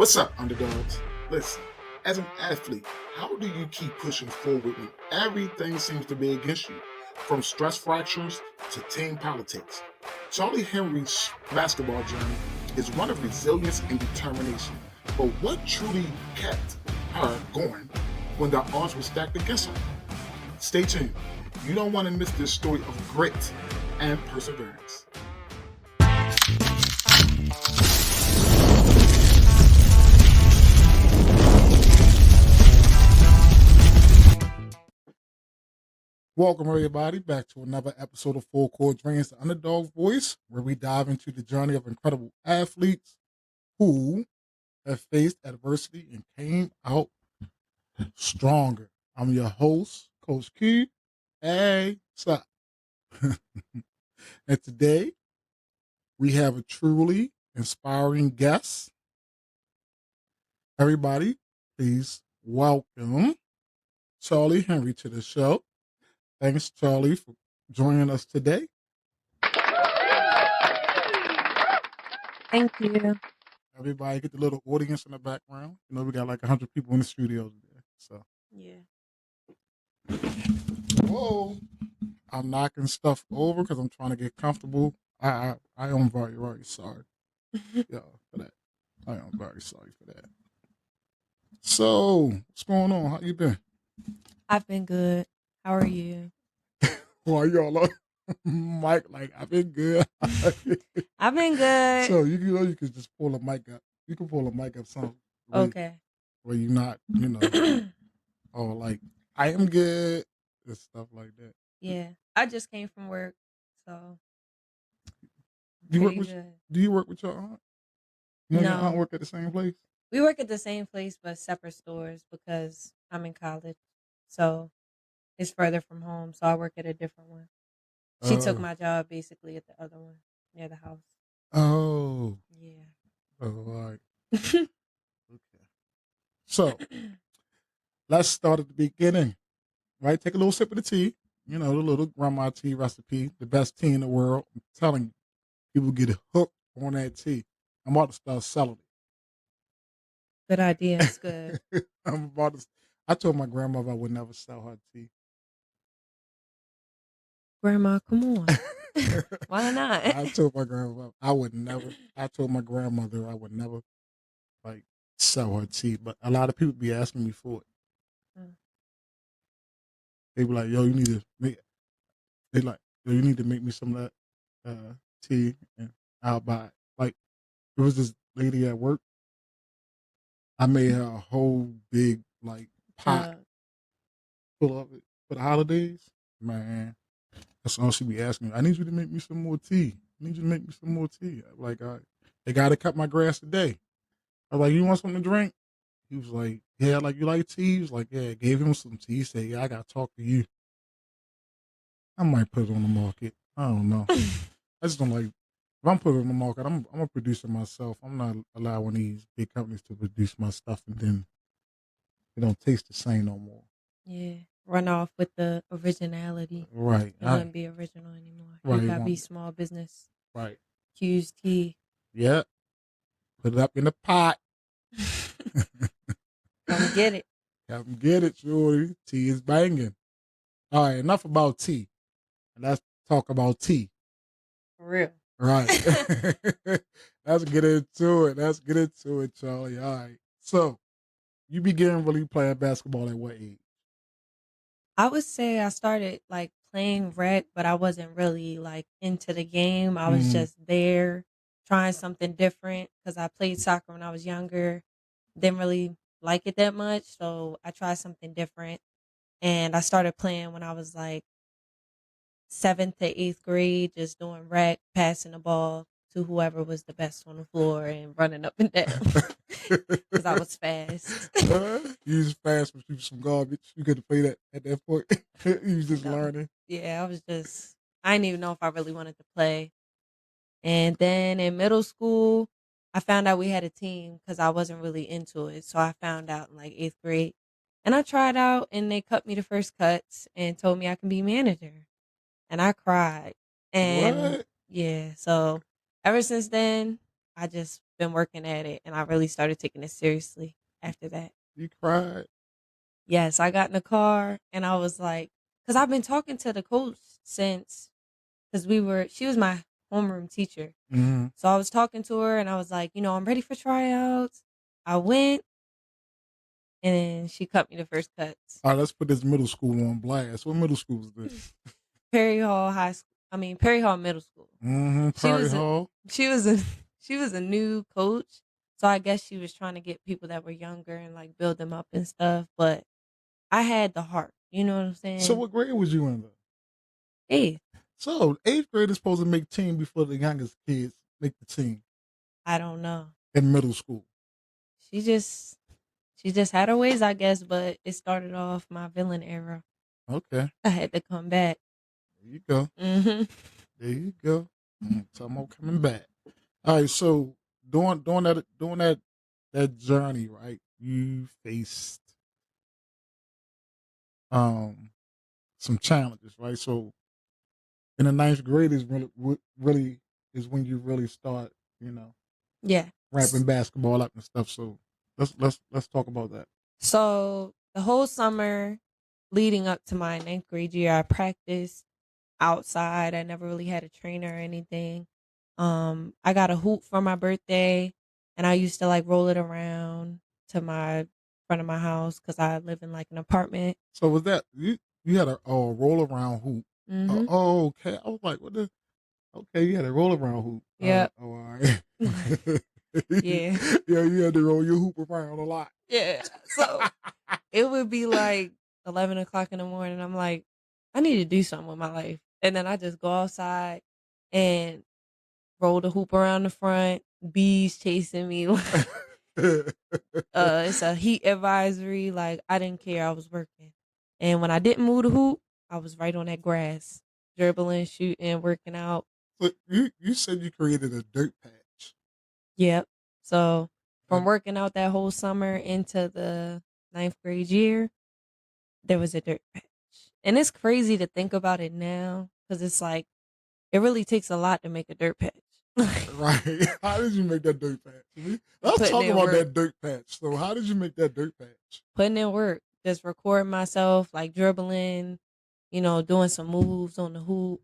What's up, underdogs? Listen, as an athlete, how do you keep pushing forward when everything seems to be against you? From stress fractures to team politics. Charlie Henry's basketball journey is one of resilience and determination. But what truly kept her going when the odds were stacked against her? Stay tuned. You don't want to miss this story of grit and perseverance. Welcome, everybody, back to another episode of Full Court Dreams, the Underdawg Voice, where we dive into the journey of incredible athletes who have faced adversity and came out stronger. I'm your host, Coach Key. Hey, what's up? And today, we have a truly inspiring guest. Everybody, please welcome Charlie Henry to the show. Thanks, Charlie, for joining us today. Thank you. Everybody get the little audience in the background. You know, we got like 100 people in the studio today. So, Yeah. whoa, I'm knocking stuff over because I'm trying to get comfortable. I am very, very sorry. Yeah, for that. I am very sorry for that. So, what's going on? How you been? I've been good. How are you? Why y'all on mic like I've been good? I've been good. So you can just pull a mic up. You can pull a mic up some. Okay. Where you not, or like I am good and stuff like that. Yeah. I just came from work, so Do you work pretty with good. Do you work with your aunt? You and your aunt No. work at the same place? We work at the same place but separate stores because I'm in college. So it's further from home, so I work at a different one. She took my job basically at the other one near the house. Oh. Yeah. Oh, all right. Okay. So let's start at the beginning. Right? Take a little sip of the tea. You know, the little grandma tea recipe, the best tea in the world. I'm telling you, people get hooked on that tea. I'm about to start selling it. Good idea. It's good. I told my grandmother I would never sell her tea. Grandma, come on. Why not? I told my grandmother I would never. I told my grandmother I would never like sell her tea, but a lot of people be asking me for it. They be like, "Yo, you need to make." They like, "Yo, you need to make me some of that tea," and I'll buy it. Like, it was this lady at work. I made her a whole big like pot full of it for the holidays. Man, that's all she be asking me. I need you to make me some more tea. I need you to make me some more tea. I'm like, all right, they gotta cut my grass today. I was like, you want something to drink? He was like, yeah, like you like tea? He was like, yeah. I gave him some tea. He said, yeah, I gotta talk to you. I might put it on the market. I don't know. I just don't like. If I'm putting it on the market, I'm a producer myself. I'm not allowing these big companies to produce my stuff and then it don't taste the same no more. Yeah. Run off with the originality. Right. It wouldn't be original anymore. Right. You gotta be small business. Right. Q's tea. Yep. Put it up in the pot. Come get it. Come get it, Shorty. Tea is banging. All right, enough about tea. Let's talk about tea. For real. Right. Let's get into it, Charlie. All right. So, you began really playing basketball at what age? I would say I started like playing rec, but I wasn't really like into the game. I was just there trying something different because I played soccer when I was younger. Didn't really like it that much, so I tried something different. And I started playing when I was like 7th to 8th grade, just doing rec, passing the ball to whoever was the best on the floor and running up and down because I was fast. You was fast, but you was some garbage. You couldn't play that at that point. You was just learning. Yeah, I didn't even know if I really wanted to play. And then in middle school, I found out we had a team because I wasn't really into it. So I found out in like 8th grade. And I tried out and they cut me the first cuts and told me I can be manager. And I cried. And What? yeah, so ever since then, I just been working at it, and I really started taking it seriously after that. You cried? Yes, I got in the car and I was like, because I've been talking to the coach since, because she was my homeroom teacher. Mm-hmm. So I was talking to her and I was like, I'm ready for tryouts. I went and then she cut me the first cuts. All right, let's put this middle school on blast. What middle school is this? Perry Hall High School. Perry Hall Middle School. Mm-hmm. Perry Hall. She was a she was a new coach. So I guess she was trying to get people that were younger and like build them up and stuff. But I had the heart. You know what I'm saying? So what grade was you in though? 8th. So 8th grade is supposed to make team before the youngest kids make the team I don't know. in middle school. She just had her ways, I guess, but it started off my villain era. Okay. I had to come back. There you go. Mm-hmm. There you go. Talking about coming back. All right, so during that journey, right? You faced some challenges, right? So in the 9th grade is really is when you really start, Yeah. ramping basketball up and stuff. So let's talk about that. So the whole summer leading up to my 9th grade year, I practiced outside. I never really had a trainer or anything. I got a hoop for my birthday, and I used to like roll it around to my front of my house because I live in like an apartment. So was that you had a roll around hoop? Mm-hmm. Oh, okay. I was like, what the? Okay, you had a roll around hoop. Yeah. All right. Yeah. Yeah, you had to roll your hoop around a lot. Yeah. So it would be like 11 o'clock in the morning. I'm like, I need to do something with my life. And then I just go outside and roll the hoop around the front. Bees chasing me. It's a heat advisory. Like, I didn't care. I was working. And when I didn't move the hoop, I was right on that grass, dribbling, shooting, working out. So you said you created a dirt patch. Yep. So from working out that whole summer into the 9th grade year, there was a dirt patch. And it's crazy to think about it now because it's like, it really takes a lot to make a dirt patch. Right. How did you make that dirt patch? Let's talk about that dirt patch. So how did you make that dirt patch? Putting in work. Just recording myself, like dribbling, doing some moves on the hoop,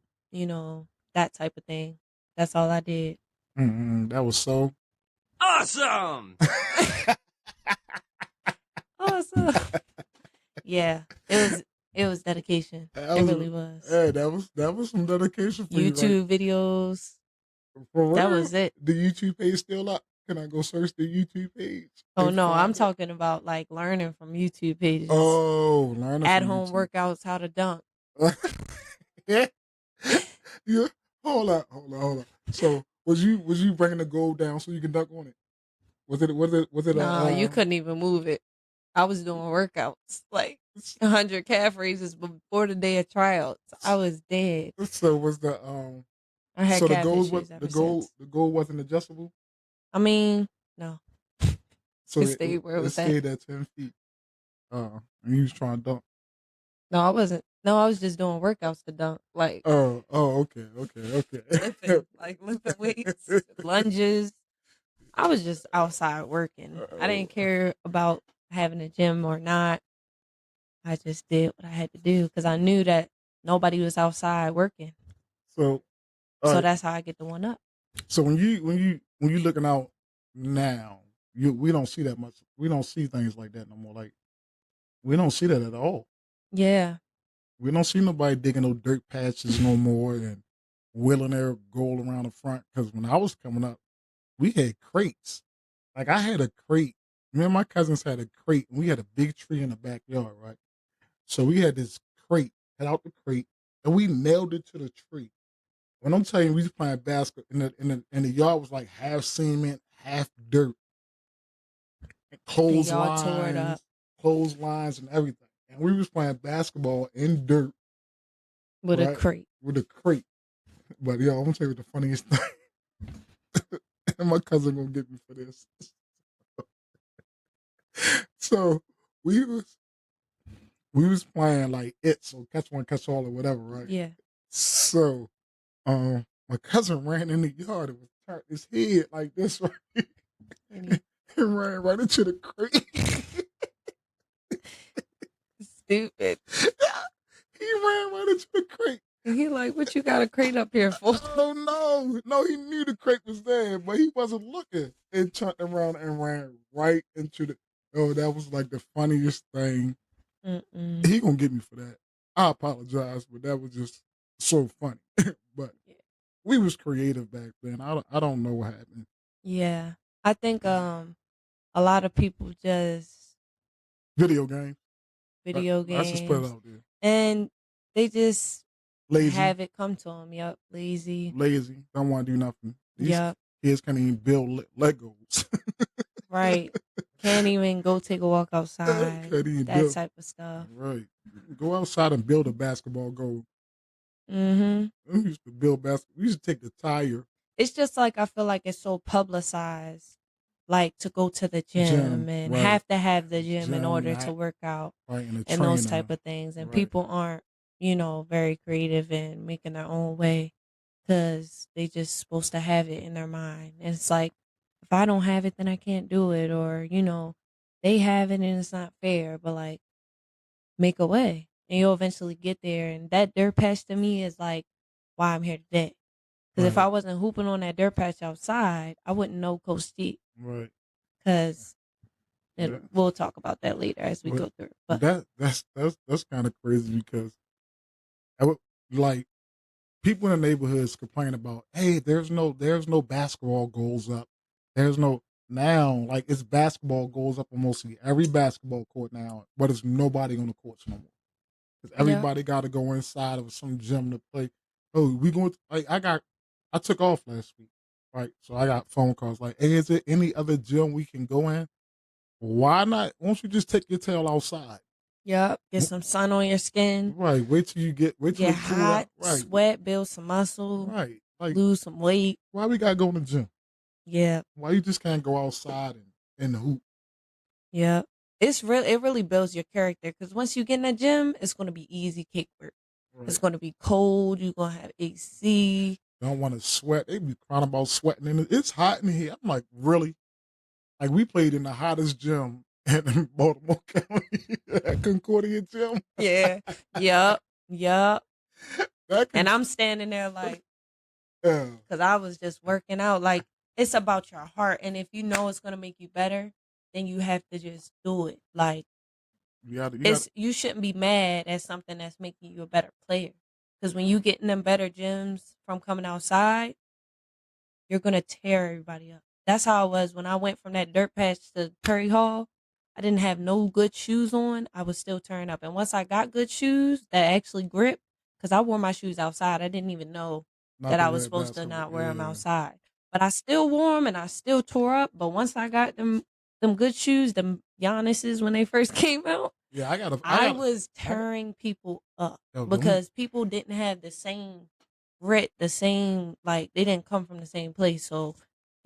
that type of thing. That's all I did. That was so awesome. Awesome. Yeah, it was dedication. It really was. Yeah, that was some dedication for YouTube videos. That was it. The YouTube page still up? Can I go search the YouTube page? Oh no, I'm talking about like learning from YouTube pages. Oh, learning at home workouts, how to dunk. Yeah. Hold on. So was you bringing the goal down so you can dunk on it? Was it? No, you couldn't even move it. I was doing workouts like 100 calf raises before the day of tryouts. I was dead. So was the I had so calf the goal issues the goal wasn't adjustable? No. So it stayed where it was stayed at 10 feet. And you was trying to dunk. No, I wasn't. No, I was just doing workouts to dunk. Like okay. lifting weights, lunges. I was just outside working. I didn't care about having a gym or not. I just did what I had to do because I knew that nobody was outside working. So that's how I get the one up. So when you looking out now, we don't see that much. We don't see things like that no more. Like we don't see that at all. Yeah. We don't see nobody digging no dirt patches no more and wheeling their goal around the front. Because when I was coming up, we had crates. Like I had a crate. Me and my cousins had a crate, and we had a big tree in the backyard, right? So we had this crate, cut out the crate, and we nailed it to the tree. When I'm telling you, we was playing basketball, and the yard was like half cement, half dirt, clotheslines, and everything. And we was playing basketball in dirt with a crate. With a crate. But yo, I'm gonna tell you the funniest thing. And my cousin gonna get me for this. So we was playing like so catch one, catch all, or whatever, right? Yeah. So my cousin ran in the yard and was turned his head like this, right? And he He ran right into the crate. stupid. He ran right into the crate. And he like, what you got a crate up here for? Oh no, he knew the crate was there, but he wasn't looking. And turned around and ran right into the. Oh, that was like the funniest thing. Mm-mm. He gonna get me for that. I apologize, but that was just so funny. But we was creative back then. I don't know what happened. Yeah. I think a lot of people just Video game. video Let's just put it games out there. and they just Lazy. have it come to them. Yep, lazy. Don't want to do nothing. These Yep. kids can't even build Legos. Right. Can't even go take a walk outside. Can't even That build. type of stuff. Right. Go outside and build a basketball goal. Mm-hmm. We used to build basketball. We used to take the tire. It's just like I feel like it's so publicized, like to go to the gym and right. have to have the gym in order to work out right, and those type of things. And right. people aren't, very creative and making their own way because they just supposed to have it in their mind. And it's like, if I don't have it, then I can't do it. Or, they have it and it's not fair, but like make a way and you'll eventually get there. And that dirt patch to me is like why I'm here today. Because if I wasn't hooping on that dirt patch outside, I wouldn't know Coach T. Right. Because we'll talk about that later as we go through. But that's kind of crazy because like people in the neighborhoods complain about, hey, there's no basketball goals up. There's no now like it's basketball goals up on mostly every basketball court now, but it's nobody on the courts no more. Because everybody got to go inside of some gym to play. Oh, we going to, like I took off last week, right? So I got phone calls like, hey, is there any other gym we can go in? Why not? Why don't you just take your tail outside? Yep, get some sun on your skin. Right. Wait till get hot, right. Sweat, build some muscle. Right. Like, lose some weight. Why we gotta go in the gym? Yeah. Why you just can't go outside and the hoop? Yeah. It really builds your character because once you get in the gym, it's gonna be easy cake work. Right. It's gonna be cold. You're gonna have AC. Don't want to sweat. They be crying about sweating, and it's hot in here. I'm like, really? Like we played in the hottest gym in Baltimore County at Concordia Gym. Yeah. Yep. And I'm standing there like, because I was just working out. Like it's about your heart, and if you know it's gonna make you better, then you have to just do it. Like you shouldn't be mad at something that's making you a better player. Because when you get in them better gyms from coming outside, you're gonna tear everybody up. That's how it was when I went from that dirt patch to Perry Hall. I didn't have no good shoes on. I was still tearing up. And once I got good shoes that actually grip, because I wore my shoes outside, I didn't even know that I was supposed to not wear them outside. But I still wore them and I still tore up. But once I got them good shoes, them Giannis's when they first came out, I was tearing people up because people didn't have the same grit, the same, like they didn't come from the same place, so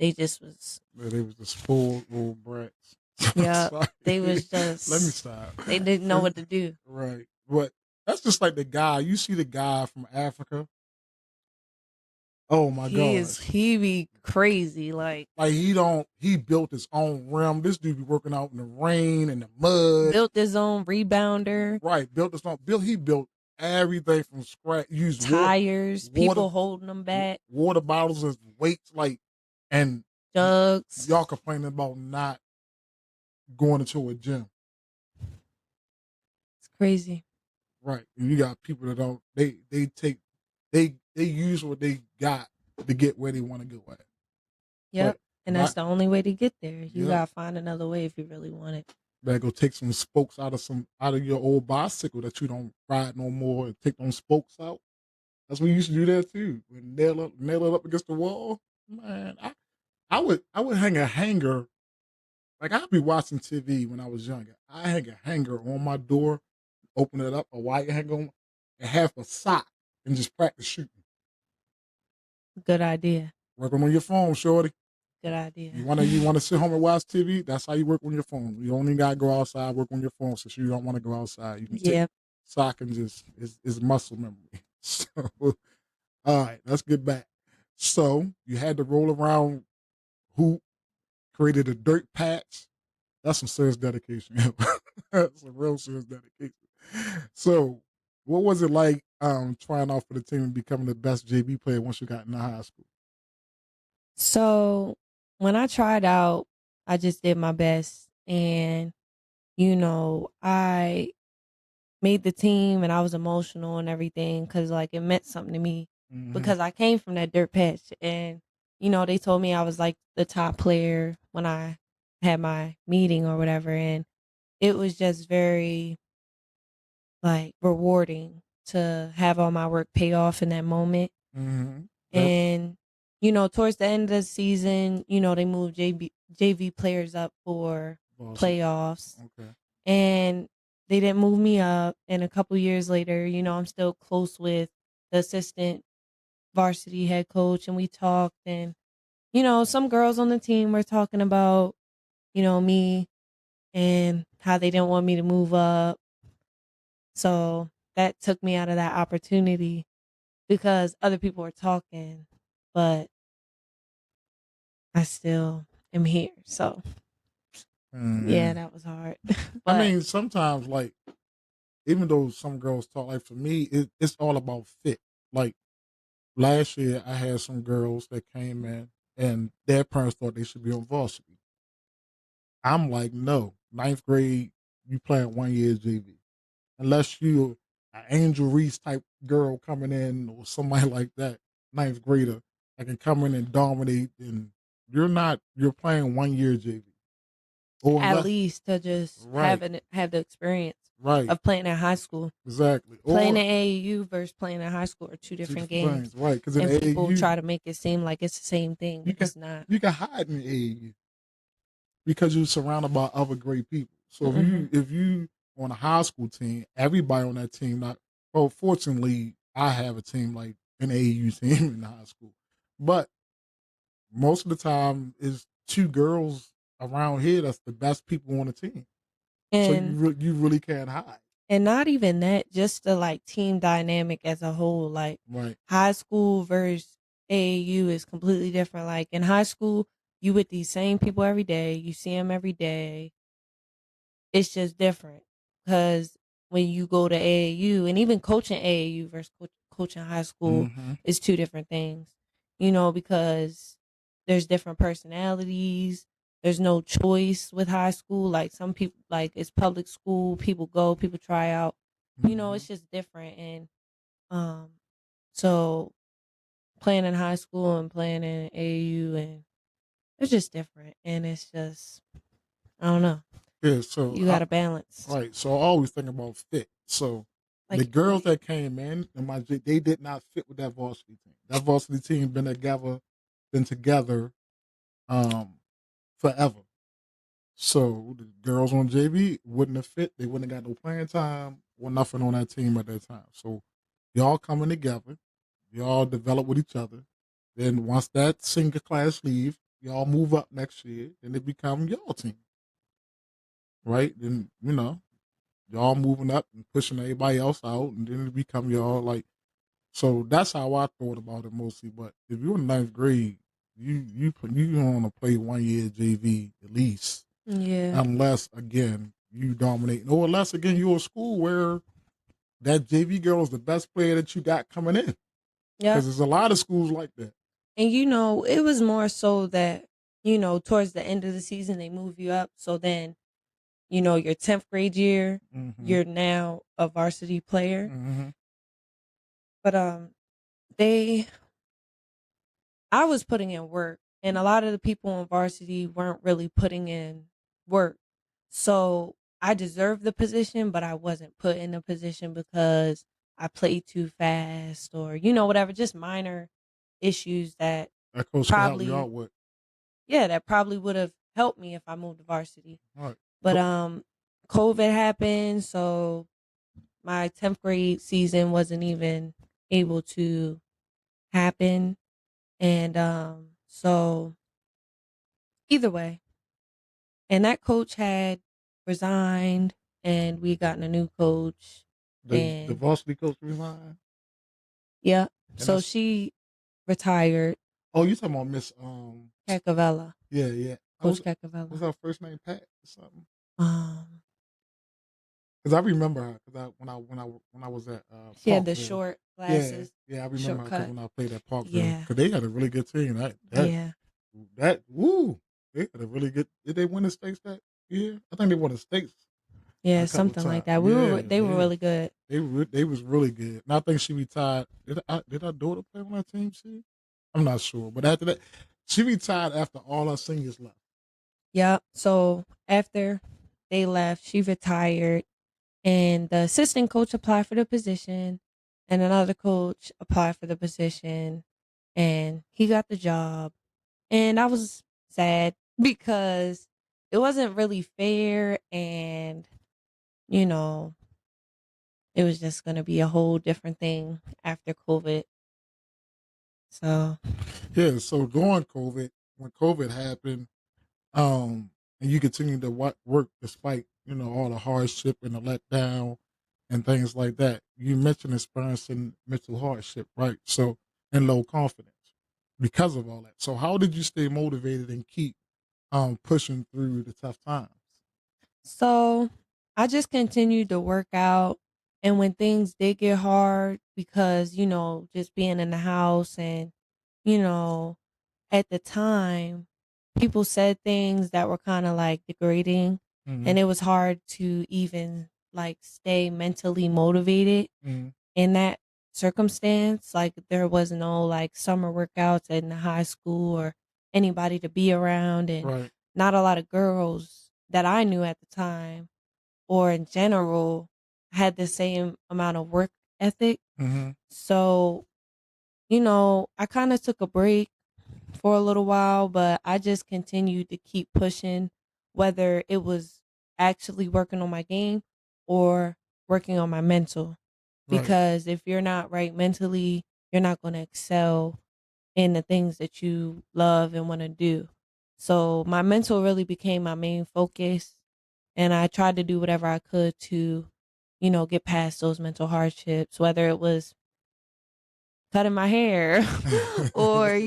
they just was. They was the spoiled little brats. Yeah, they was just. Let me stop. They didn't know what to do. Right, but that's just like the guy. You see the guy from Africa. Oh my god, he be crazy. Like he built his own rim. This dude be working out in the rain and the mud. Built his own rebounder. Right, he built everything from scratch. Used tires, people holding them back, water bottles as weights, and jugs. Y'all complaining about not going into a gym. It's crazy. Right, and you got people that don't. They use what they got to get where they want to go at. Yep, and that's the only way to get there. You gotta find another way if you really want it. Better go take some spokes out of your old bicycle that you don't ride no more, and take those spokes out. That's when you used to do that too. Nail it up against the wall. Man, I would hang a hanger. Like I'd be watching TV when I was younger. I hang a hanger on my door, open it up, a white hanger, and have a sock, and just practice shooting. Good idea. Working on your phone, shorty. Good idea. You wanna sit home and watch TV? That's how you work on your phone. You only gotta go outside, work on your phone. Since you don't want to go outside, you can take sock and just is muscle memory. So, all right, let's get back. So you had to roll around, hoop, created a dirt patch. That's some serious dedication. That's some real serious dedication. So, what was it like trying out for the team and becoming the best JV player once you got into high school? So when I tried out, I just did my best. And, I made the team and I was emotional and everything because, like, it meant something to me Mm-hmm. because I came from that dirt patch. And, they told me I was like the top player when I had my meeting or whatever. And it was just very, like, rewarding to have all my work pay off in that moment. Mm-hmm. And, towards the end of the season, they moved JV players up for Awesome. playoffs. Okay. And they didn't move me up. And a couple years later, I'm still close with the assistant varsity head coach. And we talked. And, some girls on the team were talking about, me and how they didn't want me to move up. So that took me out of that opportunity because other people were talking. But I still am here. So yeah, Mm-hmm. that was hard. I But mean, sometimes, like, even though some girls talk, like for me, it's all about fit. Like last year, I had some girls that came in and their parents thought they should be on varsity. I'm like, no, ninth grade, you playing 1 year JV. Unless you an Angel Reese type girl coming in or somebody like that, ninth grader, that can come in and dominate, and you're playing 1 year JV. Or at unless, least to just right, have the experience right, of playing at high school. exactly. Playing Or in AAU versus playing at high school are two two different different things, games. right? Because in And people AAU, try to make it seem like it's the same thing, you but can it's not. you can hide in AAU because you're surrounded by other great people. So if Hmm. you on a high school team, everybody on that team, not well, fortunately, I have a team like an AAU team in high school, but most of the time is two girls around here that's the best people on the team. So And you really can't hide, not even that, just the like team dynamic as a whole. Like right? high school versus AAU is completely different. Like in high school, you with these same people every day, you see them every day. It's just different because when you go to AAU and even coaching AAU versus coaching high school Mm-hmm. is two different things, because there's different personalities. There's no choice with high school. Like some people, like it's public school, people go, people try out, Mm-hmm. it's just different. And, um, so playing in high school and playing in AAU and it's just different. And it's just, I don't know. Yeah. So You got to balance. right. So I always think about fit. So the Like, girls that came in they did not fit with that varsity team. That varsity team been together, um, forever. So the girls on JV wouldn't have fit. They wouldn't have got no playing time or nothing on that team at that time. So y'all coming together, y'all develop with each other. Then once that senior class leave, y'all move up next year, and it become y'all team, right? Then y'all moving up and pushing everybody else out, and then it become y'all like. So that's how I thought about it mostly. But if you're in ninth grade, you want to play 1 year JV at least, yeah. unless again you dominate, or unless again you're a school where that JV girl is the best player that you got coming in. Yeah. Because there's a lot of schools like that. And it was more so that, towards the end of the season they move you up. So then, your 10th grade year, Mm-hmm. you're now a varsity player. Mm-hmm. But they I was putting in work and a lot of the people on varsity weren't really putting in work. So I deserved the position, but I wasn't put in the position because I played too fast or, whatever, just minor issues that That coach can help you probably out with. yeah, that probably would have helped me if I moved to varsity. All right. But COVID happened, so my 10th grade season wasn't even able to happen. And so either way, and that coach had resigned and we gotten a new coach The and varsity coach resigned, yeah, and so that's she retired, oh you talking about Miss Cacavella. yeah, Coach was Kekavella. her first name Pat or something? Um, Because I remember her because when I was at she had the Parkville. short Yeah, glasses, yeah, I remember her because shortcut. when I played at Parkville, Yeah, because they had a really good team. yeah, Woo, they had a really good. Did they win the stakes that year? I think they won the stakes yeah, a couple of something like times. that. Yeah, They were yeah, really good. they was really good. And I think she retired. Did our daughter play on that team? She, I'm not sure, but after that, she retired after all our seniors left. Yeah. So after they left, she retired, and the assistant coach applied for the position, and another coach applied for the position, and he got the job. And I was sad because it wasn't really fair, and you know, it was just going to be a whole different thing after COVID. So, Yeah, so during COVID, when COVID happened, and you continued to work despite all the hardship and the letdown and things like that. You mentioned experiencing mental hardship, right? So and low confidence because of all that. So how did you stay motivated and keep pushing through the tough times? so I just continued to work out. And when things did get hard, because, just being in the house and, you know, at the time, people said things that were kind of like degrading. Mm-hmm. And it was hard to even like stay mentally motivated Mm-hmm. in that circumstance. Like there was no like summer workouts in the high school or anybody to be around, and Right. not a lot of girls that I knew at the time or in general had the same amount of work ethic. Mm-hmm. So, I kind of took a break for a little while, but I just continued to keep pushing, whether it was actually working on my game or working on my mental. Right. Because if you're not right mentally, you're not going to excel in the things that you love and want to do. So my mental really became my main focus. And I tried to do whatever I could to, get past those mental hardships, whether it was cutting my hair or,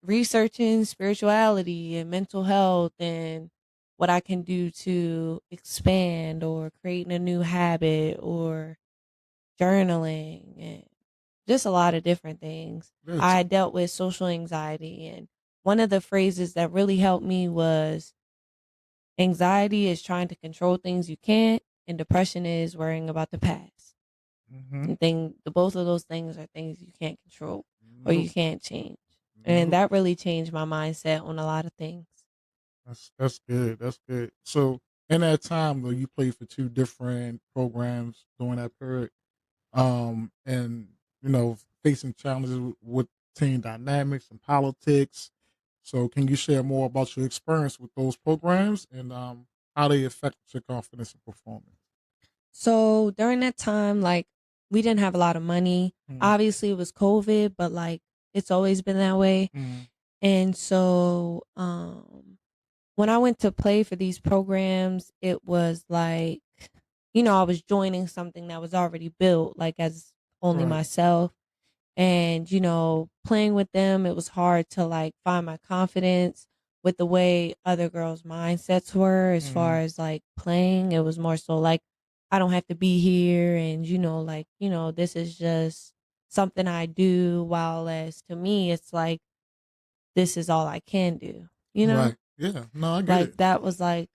researching spirituality and mental health and what I can do to expand, or creating a new habit, or journaling, and just a lot of different things. Yes. I dealt with social anxiety, and one of the phrases that really helped me was anxiety is trying to control things you can't, and depression is worrying about the past. Mm-hmm. And both of those things are things you can't control or you Nope. can't change. And Nope. that really changed my mindset on a lot of things. That's good. That's good. So in that time though, you played for two different programs during that period. And facing challenges with team dynamics and politics. So, can you share more about your experience with those programs and how they affect your confidence and performance? So during that time, like, we didn't have a lot of money. Mm-hmm. Obviously, it was COVID, but like it's always been that way. Mm-hmm. And so, when I went to play for these programs, it was like, I was joining something that was already built, like as only Right. myself. And, playing with them, it was hard to like find my confidence with the way other girls' mindsets were as Mm-hmm. far as like playing. It was more so like, I don't have to be here. And, this is just something I do. While as to me, it's like, this is all I can do, Right. Yeah. No, I get like it. that was like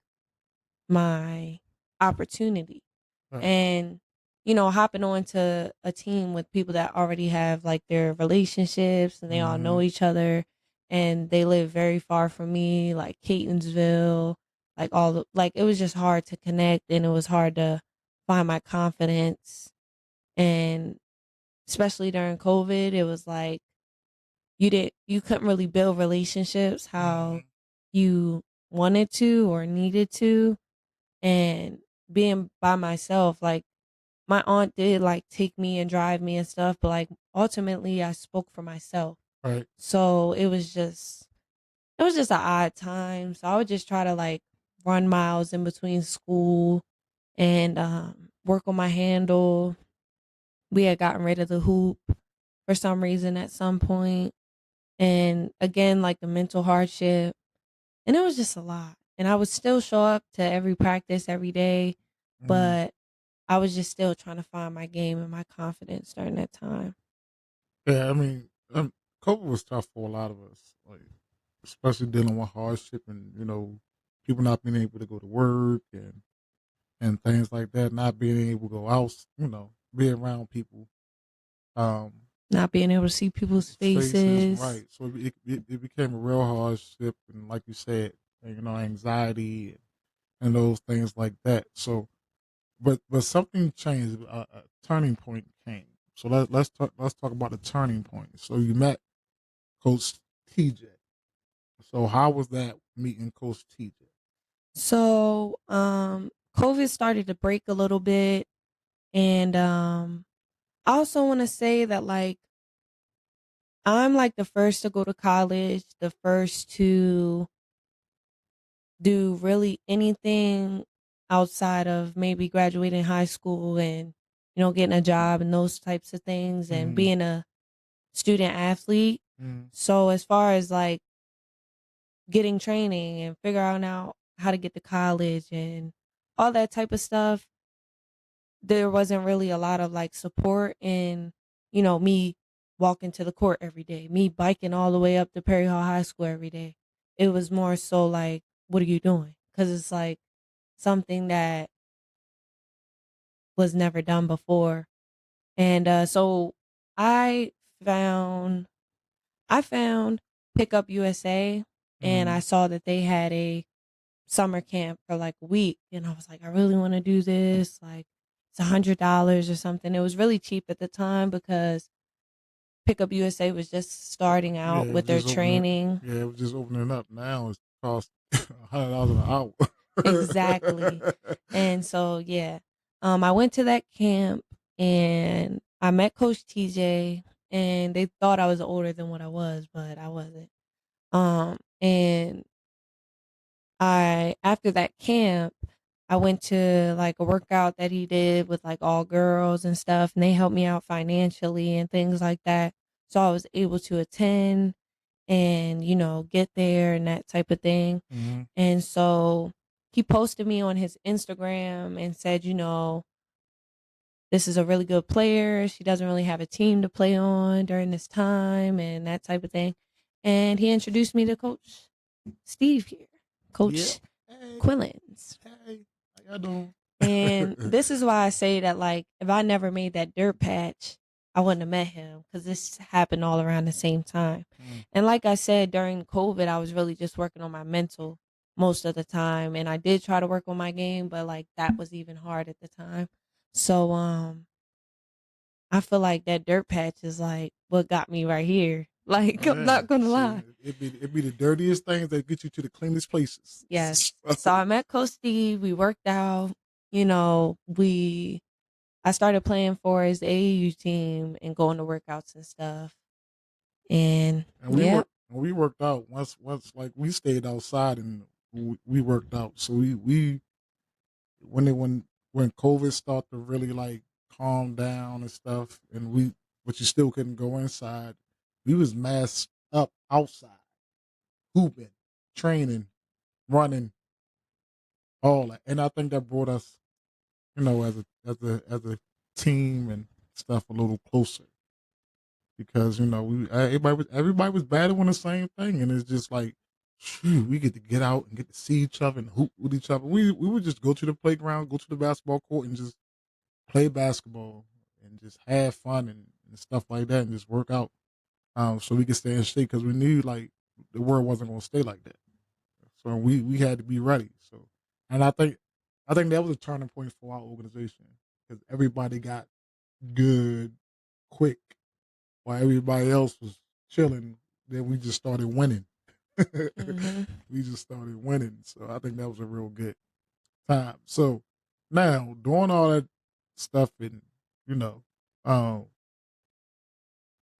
my opportunity. Right. And hopping onto a team with people that already have like their relationships and they all Mm-hmm. know each other, and they live very far from me, like Catonsville, like like it was just hard to connect, and it was hard to find my confidence. And especially during COVID, it was like you couldn't really build relationships Mm-hmm. how you wanted to or needed to. And being by myself, like, my aunt did like take me and drive me and stuff, but like ultimately I spoke for myself. Right. So it was just an odd time. So I would just try to like run miles in between school and work on my handle. We had gotten rid of the hoop for some reason at some point. And again, like the mental hardship. And it was just a lot. And I would still show up to every practice every day, but I was just still trying to find my game and my confidence during that time. Yeah, I mean, COVID was tough for a lot of us, like especially dealing with hardship and people not being able to go to work and things like that, not being able to go out, be around people. Um, Not being able to see people's faces, faces. right? So it became a real hardship, and like you said, anxiety and those things like that. So, but something changed. A turning point came. So let's talk about the turning point. So you met Coach TJ. So how was that meeting Coach TJ? So, COVID started to break a little bit. And I also want to say that, like, I'm like the first to go to college, the first to do really anything outside of maybe graduating high school and, getting a job and those types of things and Mm-hmm. being a student athlete. Mm-hmm. So, as far as like getting training and figuring out how to get to college and all that type of stuff, there wasn't really a lot of like support in, me walking to the court every day, me biking all the way up to Perry Hall High School every day. It was more so like, what are you doing? Because it's like something that was never done before. And so I found I found Pickup USA, and I Mm-hmm. saw that they had a summer camp for like a week, and I was like, I really want to do this. Like, it's $100 or something. It was really cheap at the time because Pickup USA was just starting Yeah, out it with was their just opening. training. Yeah, it was just opening up. Now it's cost $100 an hour. Exactly. And so yeah, I went to that camp and I met Coach TJ, and they thought I was older than what I was, but I wasn't. And I after that camp, I went to like a workout that he did with like all girls and stuff, and they helped me out financially and things like that. So I was able to attend and, get there and that type of thing. Mm-hmm. And so he posted me on his Instagram and said, this is a really good player. She doesn't really have a team to play on during this time and that type of thing. And he introduced me to Coach Steve here, Yeah. Coach Hey, Quillins. hey, how y'all doing? And this is why I say that, like, if I never made that dirt patch, I wouldn't have met him because this happened all around the same time. Mm. And like I said, during COVID, I was really just working on my mental most of the time. And I did try to work on my game, but like that was even hard at the time. So, I feel like that dirt patch is like what got me right here. Like, I'm Yeah, not gonna shit. lie. It be the dirtiest things that get you to the cleanest places. Yes. So I met Coach Steve. We worked out. You know, we I started playing for his AAU team and going to workouts and stuff. And And yeah, we worked out once like we stayed outside and we worked out. So we when it when COVID started to really like calm down and stuff, and but you still couldn't go inside. We was masked up outside, hooping, training, running, all that. And I think that brought us, as a team and stuff a little closer because everybody was battling the same thing, and it's just like, shoot, we get to get out and get to see each other and hoop with each other. We would just go to the playground, go to the basketball court, and just play basketball and just have fun and stuff like that, and just work out. So we could stay in shape because we knew like the world wasn't going to stay like that. So we had to be ready. So, and I think that was a turning point for our organization because everybody got good quick while everybody else was chilling. Then we just started winning. hmm We just started winning. So I think that was a real good time. So now doing all that stuff and you know, um,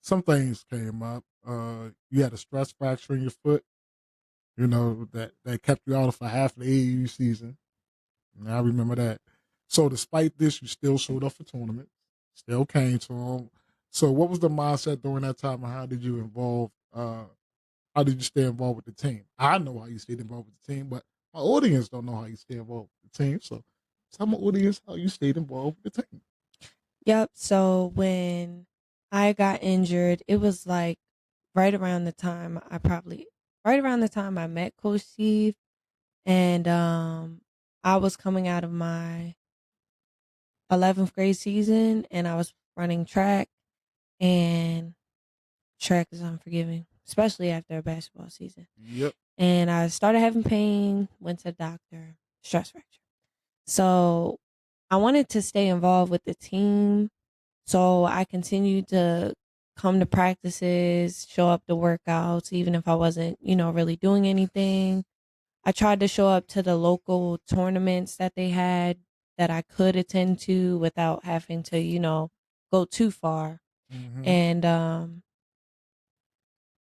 some things came up. You had a stress fracture in your foot. That kept you out for half the AAU season. And I remember that. So despite this, you still showed up for tournaments, still came to them. So what was the mindset during that time, and how did you involve how did you stay involved with the team? I know how you stayed involved with the team, but my audience don't know how you stay involved with the team. So tell my audience how you stayed involved with the team. Yep. So when I got injured, it was like right around the time right around the time I met Coach Steve, and I was coming out of my 11th grade season, and I was running track, and track is unforgiving, especially after a basketball season. Yep. And I started having pain, went to the doctor, stress fracture. So I wanted to stay involved with the team. So I continued to come to practices, show up to workouts, even if I wasn't, really doing anything. I tried to show up to the local tournaments that they had that I could attend to without having to, go too far. Mm-hmm. And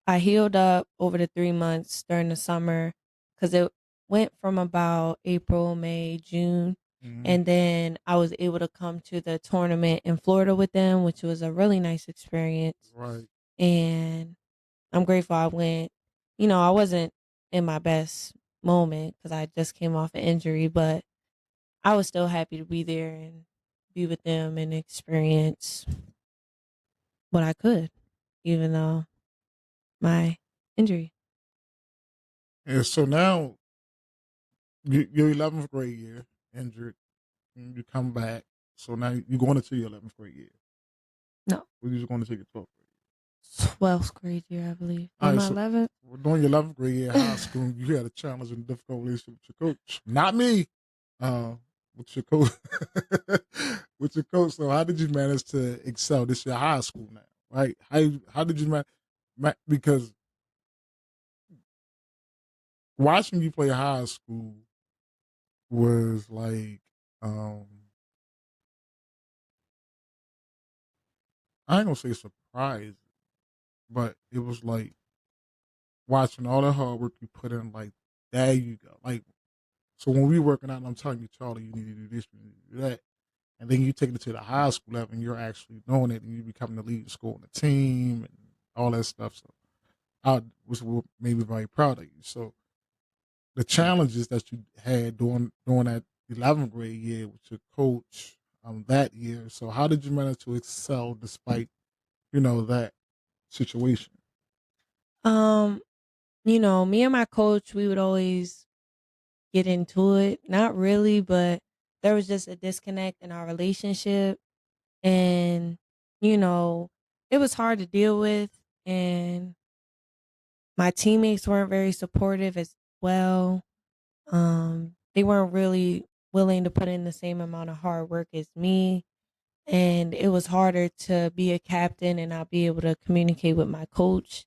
I healed up over the 3 months during the summer because it went from about April, May, June. Mm-hmm. And then I was able to come to the tournament in Florida with them, which was a really nice experience. Right. And I'm grateful I went. I wasn't in my best moment because I just came off an injury, but I was still happy to be there and be with them and experience what I could, even though my injury. And so now your 11th grade year, injured, and you come back. So now you're going into your 11th grade year. No. Or you're going to take your 12th grade year. 12th grade year, I believe. All Or right, my so 11th. during your 11th grade year high school, you had a challenging and difficult relationship with your coach. Not me. Uh, with your coach. With your coach. So how did you manage to excel? This is your high school now, right? How did you manage? Because watching you play high school was like, um, I ain't gonna say surprise, but it was like watching all the hard work you put in. Like, there you go. Like, so when we working out, and I'm telling you, Charlie, you need to do this, you need to do that. And then you take it to the high school level and you're actually doing it and you become the lead scorer on the team and all that stuff. So I was made me very proud of you. So the challenges that you had during that 11th grade year with your coach that year. So how did you manage to excel despite, that situation? Um, me and my coach, we would always get into it. Not really, but there was just a disconnect in our relationship. And, you know, it was hard to deal with. And my teammates weren't very supportive as well. They weren't really willing to put in the same amount of hard work as me. And it was harder to be a captain and not be able to communicate with my coach.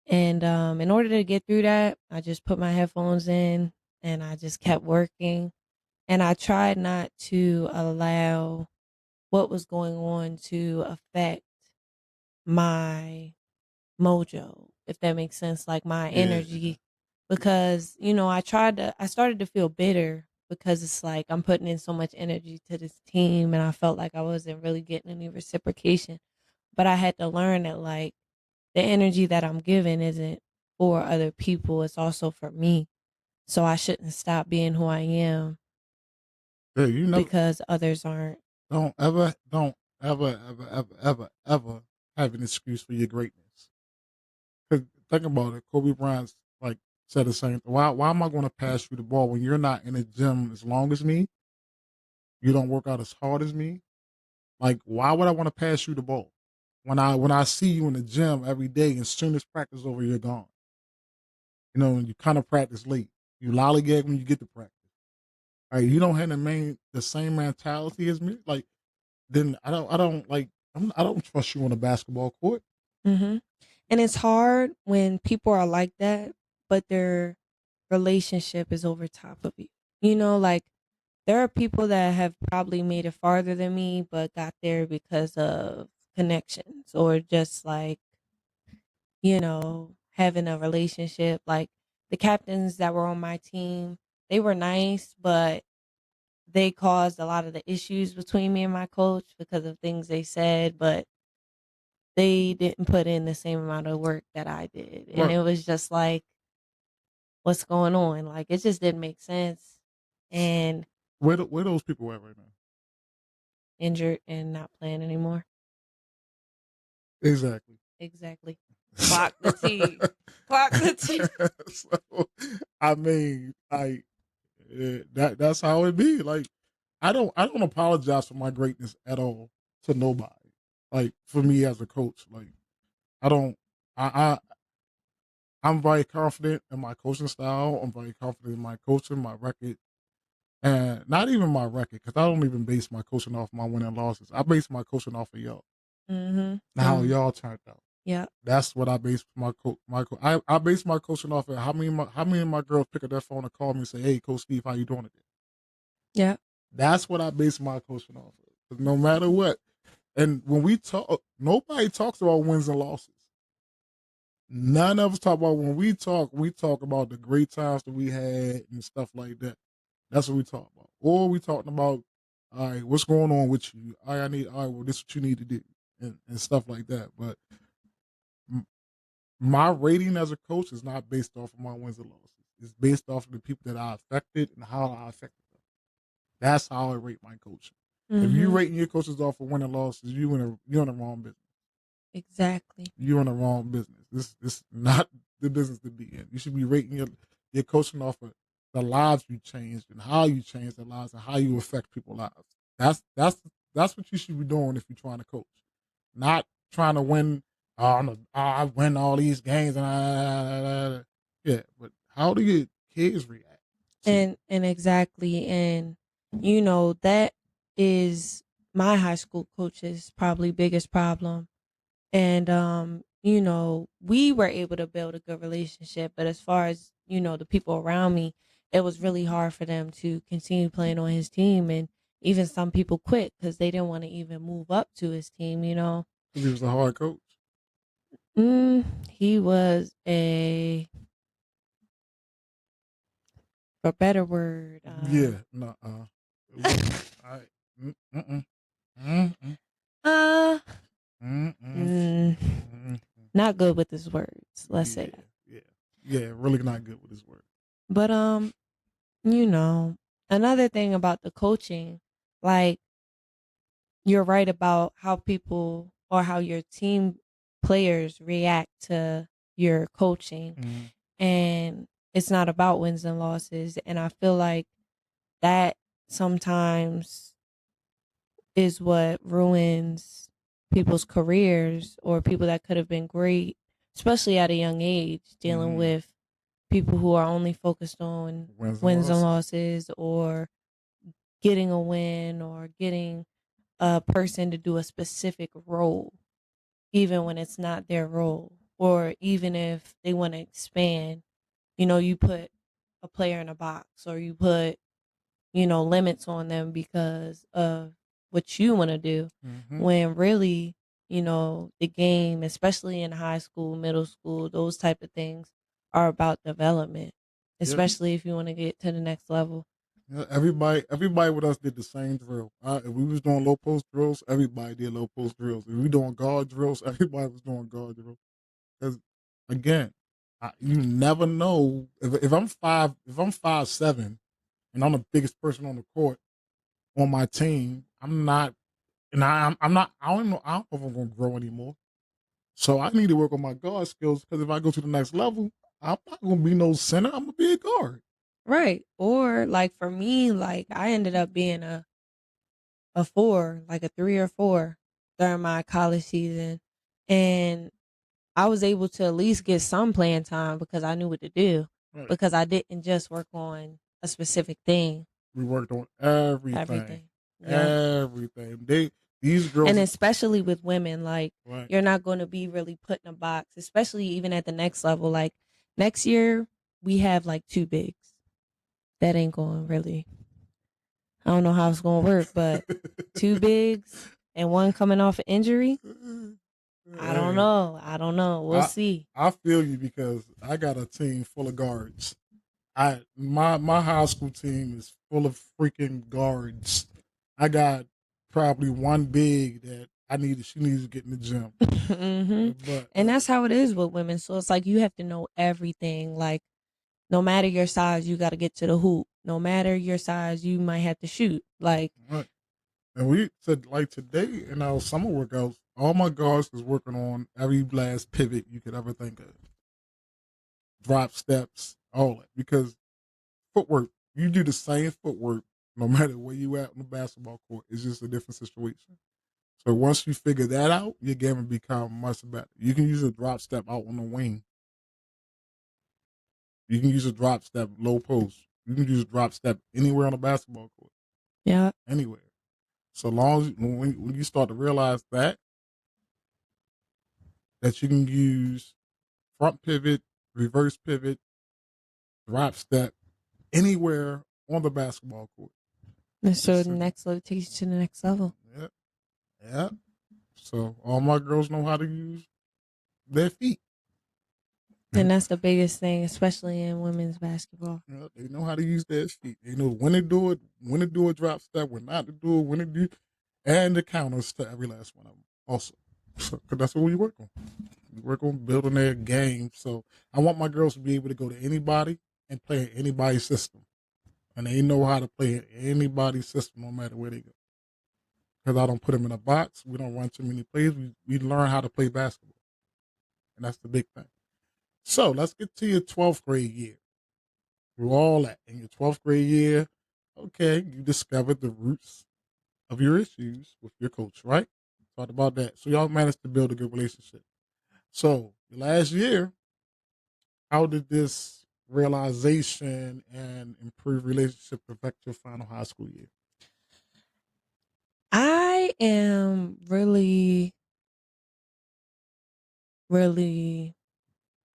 And in order to get through that, I just put my headphones in and I just kept working. And I tried not to allow what was going on to affect my mojo, if that makes sense, like my Yeah. energy. Because, I started to feel bitter because it's like I'm putting in so much energy to this team and I felt like I wasn't really getting any reciprocation. But I had to learn that, like, the energy that I'm giving isn't for other people, it's also for me. So I shouldn't stop being who I am Yeah, you never because others aren't. don't ever have an excuse for your greatness. 'Cause think about it. Kobe Bryant's like said the same thing. Why am I going to pass you the ball when you're not in the gym as long as me? You don't work out as hard as me. Like, why would I want to pass you the ball when I see you in the gym every day and as soon as practice over, you're gone. And you kind of practice late. You lollygag when you get to practice. All right, you don't have the same mentality as me. Like, then I don't like I don't trust you on a basketball court. Hmm. And it's hard when people are like that, but their relationship is over top of you. Like there are people that have probably made it farther than me, but got there because of connections or just like, having a relationship. Like the captains that were on my team, they were nice, but they caused a lot of the issues between me and my coach because of things they said. But they didn't put in the same amount of work that I did. And Right. it was just like, what's going on? Like, it just didn't make sense. And Where those people at right now? injured and not playing anymore. Exactly. Exactly. Clock the T. Clock the T. So, I mean, that's how it be. Like, I don't apologize for my greatness at all to nobody. Like, for me as a coach, like, I don't. I'm very confident in my coaching style. I'm very confident in my coaching, my record, and not even my record, because I don't even base my coaching off my winning losses. I base my coaching off of y'all. How y'all turned out. Yeah. That's what I base I base my coaching off of how many of my girls pick up their phone and call me and say, "Hey, Coach Steve, how you doing today?" Yeah. That's what I base my coaching off of. 'Cause no matter what, and when we talk, nobody talks about wins and losses. None of us talk about when we talk about the great times that we had and stuff like that. That's what we talk about. Or we talking about, all right, what's going on with you? All right, well, this is what you need to do and stuff like that. But my rating as a coach is not based off of my wins and losses. It's based off of the people that I affected and how I affected them. That's how I rate my coaching. If you rating your coaches off of winning losses, you're in the wrong business. Exactly. You're in the wrong business. This is not the business to be in. You should be rating your coaching off of the lives you changed and how you changed their lives and how you affect people's lives. That's what you should be doing if you're trying to coach, not trying to win. I win all these games and yeah. But how do your kids react? And exactly, and that is my high school coach's probably biggest problem. And we were able to build a good relationship, but as far as the people around me, it was really hard for them to continue playing on his team, and even some people quit because they didn't want to even move up to his team. He was a hard coach. He was a better word. Yeah, no, I, Uh, not good with his words. Let's say that. Yeah, really not good with his words. But another thing about the coaching, like you're right about how people or how your team players react to your coaching, and it's not about wins and losses. And I feel like that sometimes is what ruins people's careers or people that could have been great, especially at a young age, dealing with people who are only focused on wins and losses or getting a win or getting a person to do a specific role, even when it's not their role, or even if they want to expand, you put a player in a box or you put, limits on them because of what you want to do, when really, the game, especially in high school, middle school, those type of things are about development, especially if you want to get to the next level. Yeah, everybody with us did the same drill. If we was doing low post drills, everybody did low post drills. If we doing guard drills, everybody was doing guard drills. Because again, you never know if I'm 5'7", and I'm the biggest person on the court on my team. I'm not, and I'm not. I don't know. I don't know if I'm gonna grow anymore. So I need to work on my guard skills because if I go to the next level, I'm not gonna be no center. I'm gonna be a guard. Right. Or like for me, like I ended up being a 4, like a 3 or 4 during my college season. And I was able to at least get some playing time because I knew what to do. Right. Because I didn't just work on a specific thing. We worked on everything. Yeah. Everything. These girls, and especially with women, like right. You're not going to be really put in a box, especially even at the next level. Like next year, we have like 2 bigs. That ain't going really. I don't know how it's going to work, but 2 bigs and one coming off an injury. I don't know. We'll see. I feel you because I got a team full of guards. My high school team is full of freaking guards. I got probably one big that She needs to get in the gym. hmm But And that's how it is with women. So it's like you have to know everything. Like no matter your size, you got to get to the hoop. No matter your size, you might have to shoot. Like right. And we said like today in our summer workouts, all my guards is working on every last pivot you could ever think of. Drop steps, all that. Because footwork, you do the same footwork no matter where you at on the basketball court. It's just a different situation. So once you figure that out, your game will become much better. You can use a drop step out on the wing. You can use a drop step low post. You can use a drop step anywhere on the basketball court. yeah, Anywhere. So long as when you start to realize that you can use front pivot, reverse pivot, drop step anywhere on the basketball court. and so the next level takes you to the next level. Yeah, yeah. So all my girls know how to use their feet. And that's the biggest thing, especially in women's basketball. Yeah, they know how to use their feet. They know when to do it, when to do a drop step, when not to do it, when to do, and the counters to every last one of them. Also, so, cause that's what we work on. We work on building their game. So I want my girls to be able to go to anybody and play in anybody's system, and they know how to play in anybody's system, no matter where they go. Because I don't put them in a box. We don't run too many plays. We learn how to play basketball, and that's the big thing. So let's get to your 12th grade year. Through all that in your 12th grade year, okay, you discovered the roots of your issues with your coach, right? Talked about that. So y'all managed to build a good relationship. So the last year, how did this realization and improved relationship affect your final high school year? I am really, really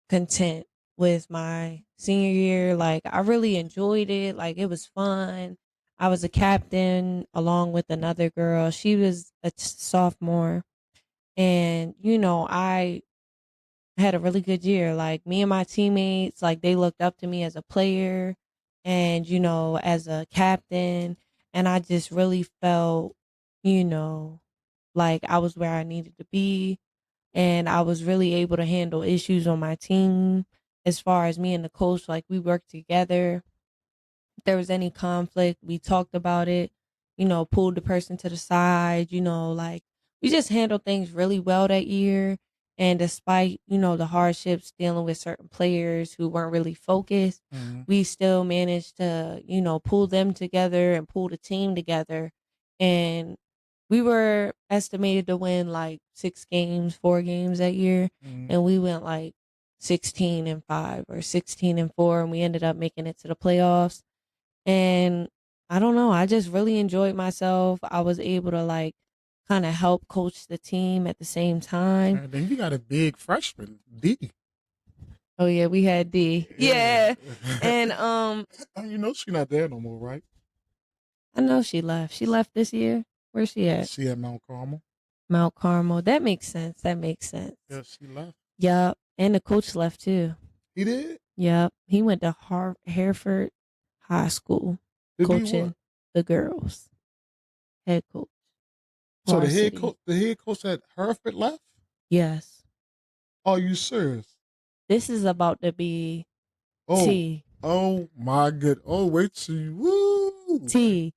content with my senior year. Like I really enjoyed it. Like it was fun. I was a captain along with another girl. She was a sophomore, and I had a really good year. Like me and my teammates, like they looked up to me as a player and as a captain, and I just really felt, you know, like I was where I needed to be, and I was really able to handle issues on my team. As far as me and the coach, like we worked together. If there was any conflict, we talked about it, pulled the person to the side, like we just handled things really well that year. And despite, the hardships dealing with certain players who weren't really focused, Mm-hmm. we still managed to, pull them together and pull the team together. And we were estimated to win like 4 games that year. Mm-hmm. And we went like 16-5 or 16-4, and we ended up making it to the playoffs. And I don't know, I just really enjoyed myself. I was able to like kind of help coach the team at the same time. And then you got a big freshman, D. Oh yeah, we had D. Yeah. And you know she's not there no more, right? I know she left. She left this year. Where's she at? She at Mount Carmel. Mount Carmel. That makes sense. That makes sense. Yeah, she left. Yep. And the coach left too. He did? Yep. He went to Hereford High School coaching the girls. Head coach. So Varsity. the head coach at Hereford left? Yes. Are you serious? This is about to be Oh, T. oh my good. Oh, wait till you. Woo. T.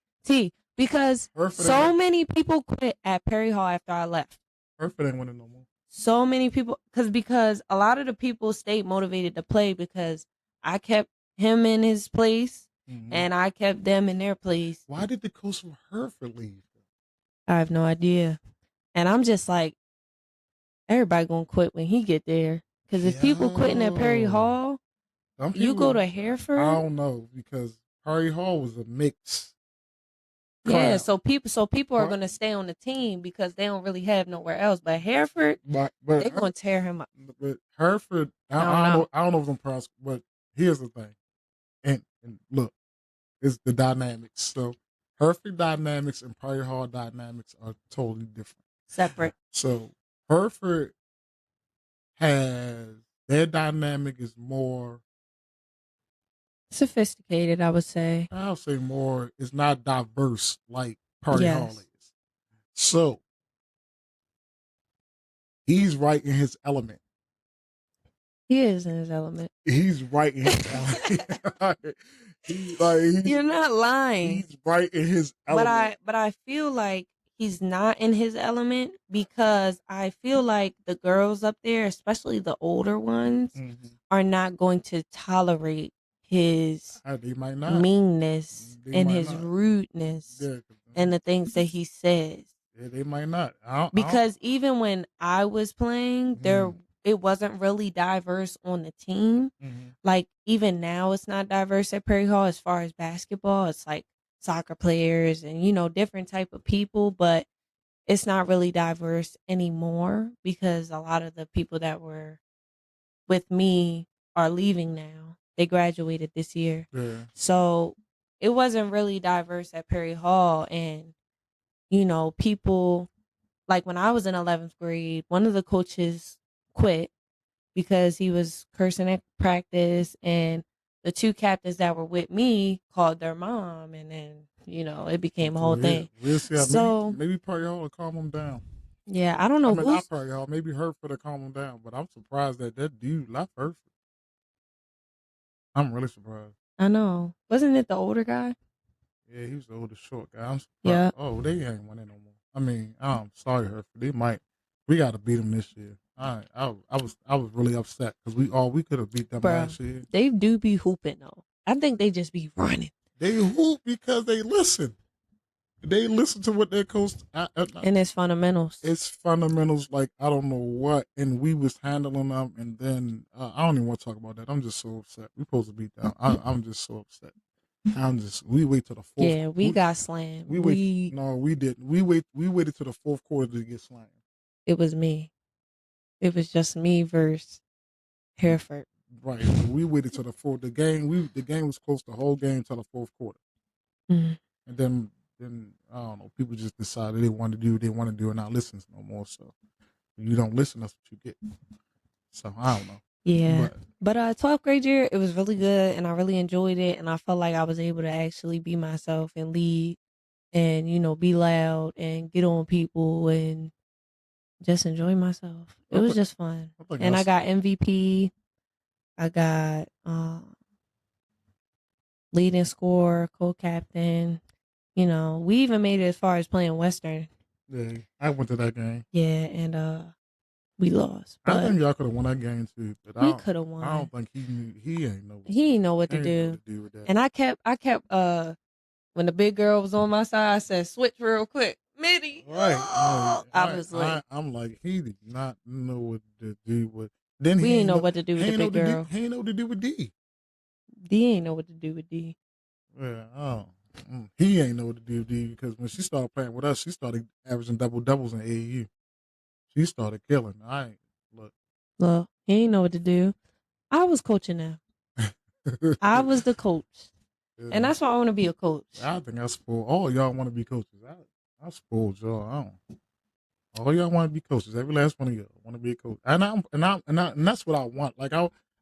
Because Hereford so many people quit at Perry Hall after I left. Hereford ain't winning no more. So many people, because a lot of the people stayed motivated to play because I kept him in his place and I kept them in their place. Why did the coach from Hereford leave? I have no idea. And I'm just like, everybody gonna quit when he get there. Because if people quitting at Perry Hall, you go to Hereford. I don't know, because Perry Hall was a mix. Yeah, so people are gonna stay on the team because they don't really have nowhere else. But Hereford, they're gonna tear him up. But Hereford, I don't know if I'm proud, but here's the thing, and look, it's the dynamics. So Hereford dynamics and Perry Hall dynamics are totally different, separate. So Hereford has their dynamic is more sophisticated, I would say. I'll say more. It's not diverse like Perry Hall is. So He's right in his element. He is in his element. He's right in his element. You're not lying. He's right in his element. But I feel like he's not in his element because I feel like the girls up there, especially the older ones, are not going to tolerate his They might not. meanness and his not. rudeness and the things that he says. Yeah, they might not. Because even when I was playing, it wasn't really diverse on the team. Like even now, it's not diverse at Perry Hall as far as basketball. It's like soccer players and different type of people, but it's not really diverse anymore because a lot of the people that were with me are leaving now. They graduated this year. Yeah. So it wasn't really diverse at Perry Hall. And, people, like when I was in 11th grade, one of the coaches quit because he was cursing at practice, and the two captains that were with me called their mom, and then, it became a whole thing. We'll see. So maybe Perry Hall will calm him down. Yeah, I don't know who's not Perry Hall, maybe Herford to calm him down, but I'm surprised that dude left Herford. I'm really surprised. I know. Wasn't it the older guy? Yeah, he was the older short guy. I'm surprised. Yeah. Oh, they ain't winning no more. I mean, I'm sorry, Herford. They might. We got to beat them this year. I was really upset because we could have beat them last year. They do be hooping though. I think they just be running. They hoop because they listen. They listen to what their coach. And it's fundamentals. It's fundamentals like I don't know what, and we was handling them, and then I don't even want to talk about that. I'm just so upset. We supposed to beat them. I'm just so upset. We wait till the fourth. Yeah, we got slammed. We didn't. We waited till the fourth quarter to get slammed. It was me. It was just me versus Hereford. Right. We waited till the fourth. The game was close the whole game till the fourth quarter. Mm-hmm. And then I don't know. People just decided they want to do what they want to do and not listen no more. So you don't listen, that's what you get. So I don't know. Yeah. But 12th grade year, it was really good, and I really enjoyed it, and I felt like I was able to actually be myself and lead and, be loud and get on people and just enjoy myself. It was just fun. And I got MVP. I got leading scorer, co-captain. We even made it as far as playing Western. Yeah, I went to that game. Yeah, and we lost. I think y'all could have won that game too. But we could have won. I don't think he knew. He ain't know. He ain't know what to do. With that. And I kept when the big girl was on my side, I said, "Switch real quick, midi." Right. Oh, I was like, I'm like, he did not know what to do with. Then we ain't know what to do with the big girl. He ain't know what to do with D. D ain't know what to do with D. Yeah. He ain't know what to do with D because when she started playing with us, she started averaging doubles in AAU. She started killing. Look, he ain't know what to do. I was coaching them. I was the coach. Yeah. And that's why I want to be a coach. I think I spoiled. All y'all want to be coaches. I spoiled y'all. All y'all want to be coaches. Every last one of y'all want to be a coach. And that's what I want.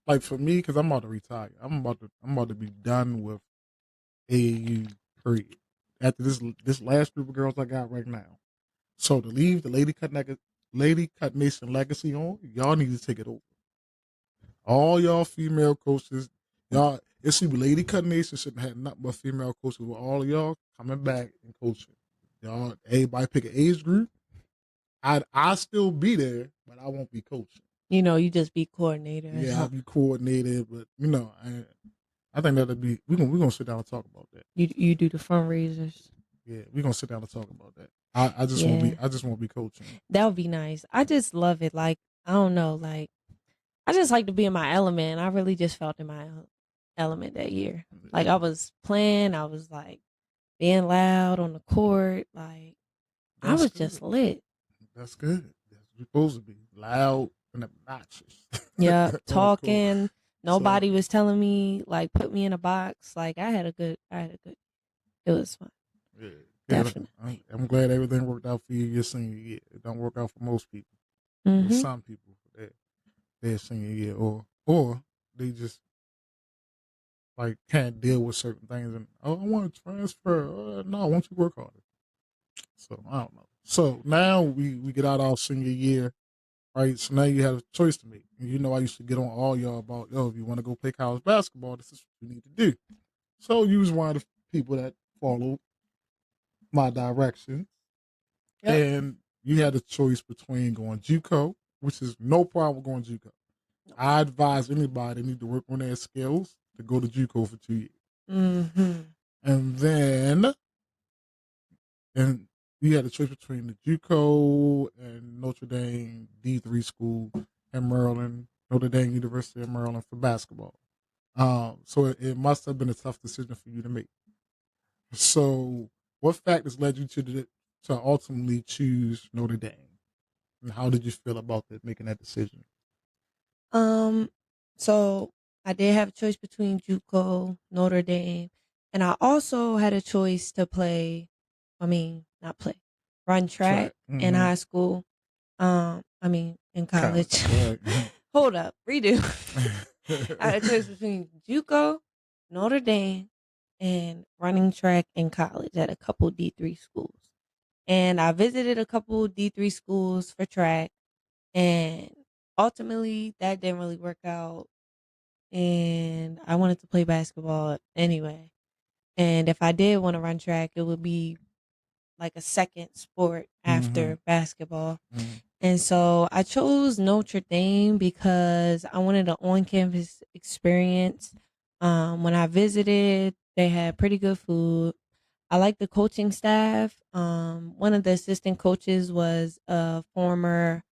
Like for me, because I'm about to retire. I'm about to be done with AAU. Period. After this last group of girls I got right now. So to leave the Lady Cut Nation legacy on, y'all need to take it over. All y'all female coaches, y'all, it should be Lady Cut Nation shouldn't have nothing but female coaches with all of y'all coming back and coaching. Y'all, everybody pick an age group. I'll still be there, but I won't be coaching. You just be coordinator. Yeah, I'll be coordinated, but I think that'll be we're gonna sit down and talk about that. You do the fundraisers. Yeah, we're gonna sit down and talk about that. I just won't be coaching. That would be nice. I just love it. Like, I don't know, like I just like to be in my element. I really just felt in my element that year. Like I was playing, I was like being loud on the court. Like I was just lit. That's good. You're supposed to be loud and obnoxious. Yeah, talking. Nobody was telling me like put me in a box. Like I had a good. It was fun. Yeah, definitely. I'm glad everything worked out for you your senior year. It don't work out for most people. Mm-hmm. Some people their senior year, or they just like can't deal with certain things and I want to transfer. No, I want you to work harder. So I don't know. So now we get out our senior year right? So now you have a choice to make. And you know, I used to get on all y'all about, yo, if you want to go play college basketball, this is what you need to do. So you was one of the people that followed my directions. Yep. And you had a choice between going JUCO, which is no problem going JUCO. I advise anybody that need to work on their skills to go to JUCO for 2 years. Mm-hmm. And then you had a choice between the JUCO and Notre Dame D3 school in Maryland, Notre Dame University of Maryland for basketball. So it must have been a tough decision for you to make. So what factors led you to ultimately choose Notre Dame? And how did you feel about that, making that decision? So I did have a choice between JUCO, Notre Dame, and I also had a choice to play. I mean, not play, run track in high school. In college. Right. Hold up, redo. I had a choice between JUCO, Notre Dame, and running track in college at a couple D3 schools. And I visited a couple D3 schools for track, and ultimately that didn't really work out. And I wanted to play basketball anyway. And if I did want to run track, it would be like a second sport after basketball. And so I chose Notre Dame because I wanted an on-campus experience. When I visited, they had pretty good food. I like the coaching staff. One of the assistant coaches was a former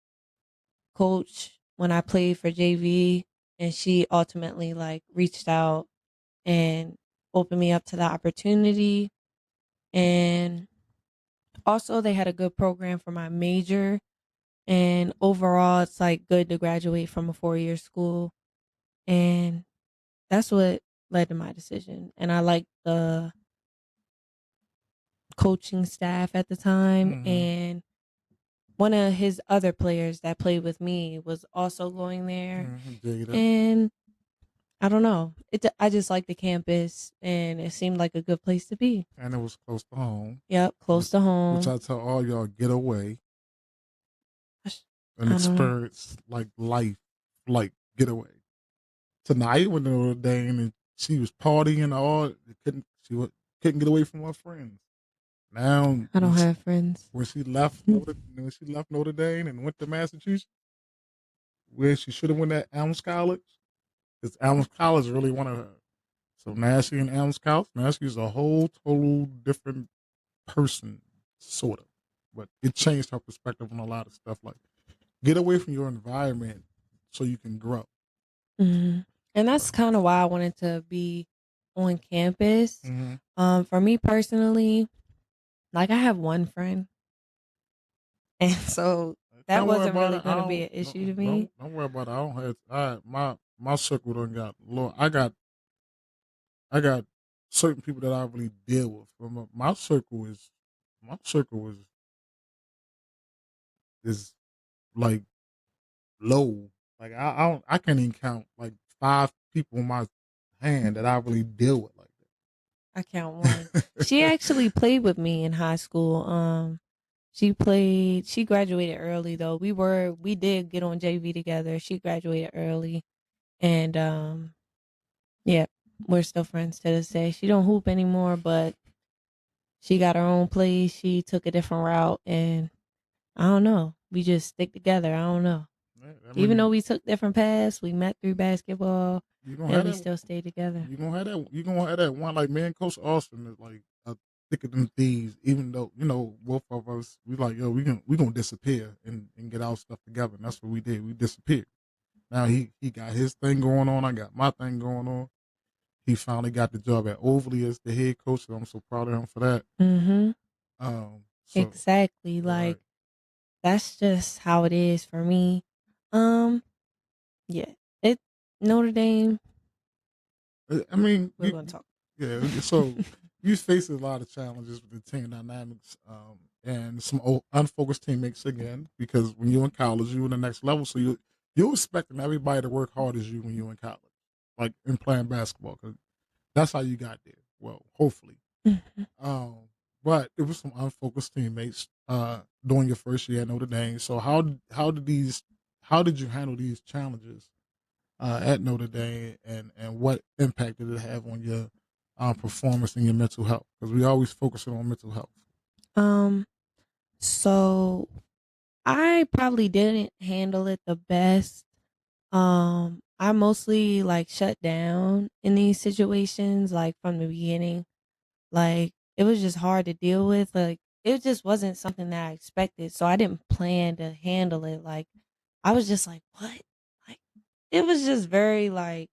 coach when I played for JV, and she ultimately like reached out and opened me up to the opportunity. And also they had a good program for my major, and overall it's like good to graduate from a 4-year school, and that's what led to my decision. And I liked the coaching staff at the time, and one of his other players that played with me was also going there. And I don't know. I just like the campus, and it seemed like a good place to be. And it was close to home. Yep, close to home. Which I tell all y'all, get away and I don't know. experience like life, like get away. Tonight when Notre Dame and she was partying and all, couldn't get away from her friends. Now I don't have friends. when she left Notre Dame and went to Massachusetts, where she should have went at Elms College, because Elms College really wanted her. So now she in Elms College. Now she's a whole total different person, sort of. But it changed her perspective on a lot of stuff. Like, get away from your environment so you can grow. Mm-hmm. And that's kind of why I wanted to be on campus. For me personally, like I have one friend, and so that wasn't really going to be an issue to me. Don't worry about it. I don't have my circle don't got Lord. I got certain people that I really deal with. But my circle is like low. Like I can't even count like 5 people on my hand that I really deal with like that. I count one. She actually played with me in high school. She graduated early though. We did get on JV together. She graduated early, and yeah, we're still friends to this day. She don't hoop anymore, but she got her own place. She took a different route, and I don't know. We just stick together. I don't know. Even though we took different paths, we met through basketball, and we still stay together. You gonna have that one like me and Coach Austin is like thicker than thieves. Even though both of us, we like we gonna disappear and get our stuff together. And that's what we did. We disappeared. Now he got his thing going on. I got my thing going on. He finally got the job at Overly as the head coach. So I'm so proud of him for that. Mm-hmm. Exactly. Right. Like that's just how it is for me. Yeah. Notre Dame. I mean, we're gonna talk. Yeah. So you face a lot of challenges with the team dynamics, and some unfocused teammates again. Because when you're in college, you're in the next level, so you're expecting everybody to work hard as you when you're in college, like in playing basketball. Because that's how you got there. Well, hopefully. But it was some unfocused teammates during your first year at Notre Dame. So how how did you handle these challenges at Notre Dame, and what impact did it have on your performance and your mental health? Because we always focus on mental health. So I probably didn't handle it the best. I mostly like shut down in these situations, like from the beginning. Like it was just hard to deal with. Like it just wasn't something that I expected. So I didn't plan to handle it. Like I was just like, what? Like it was just very like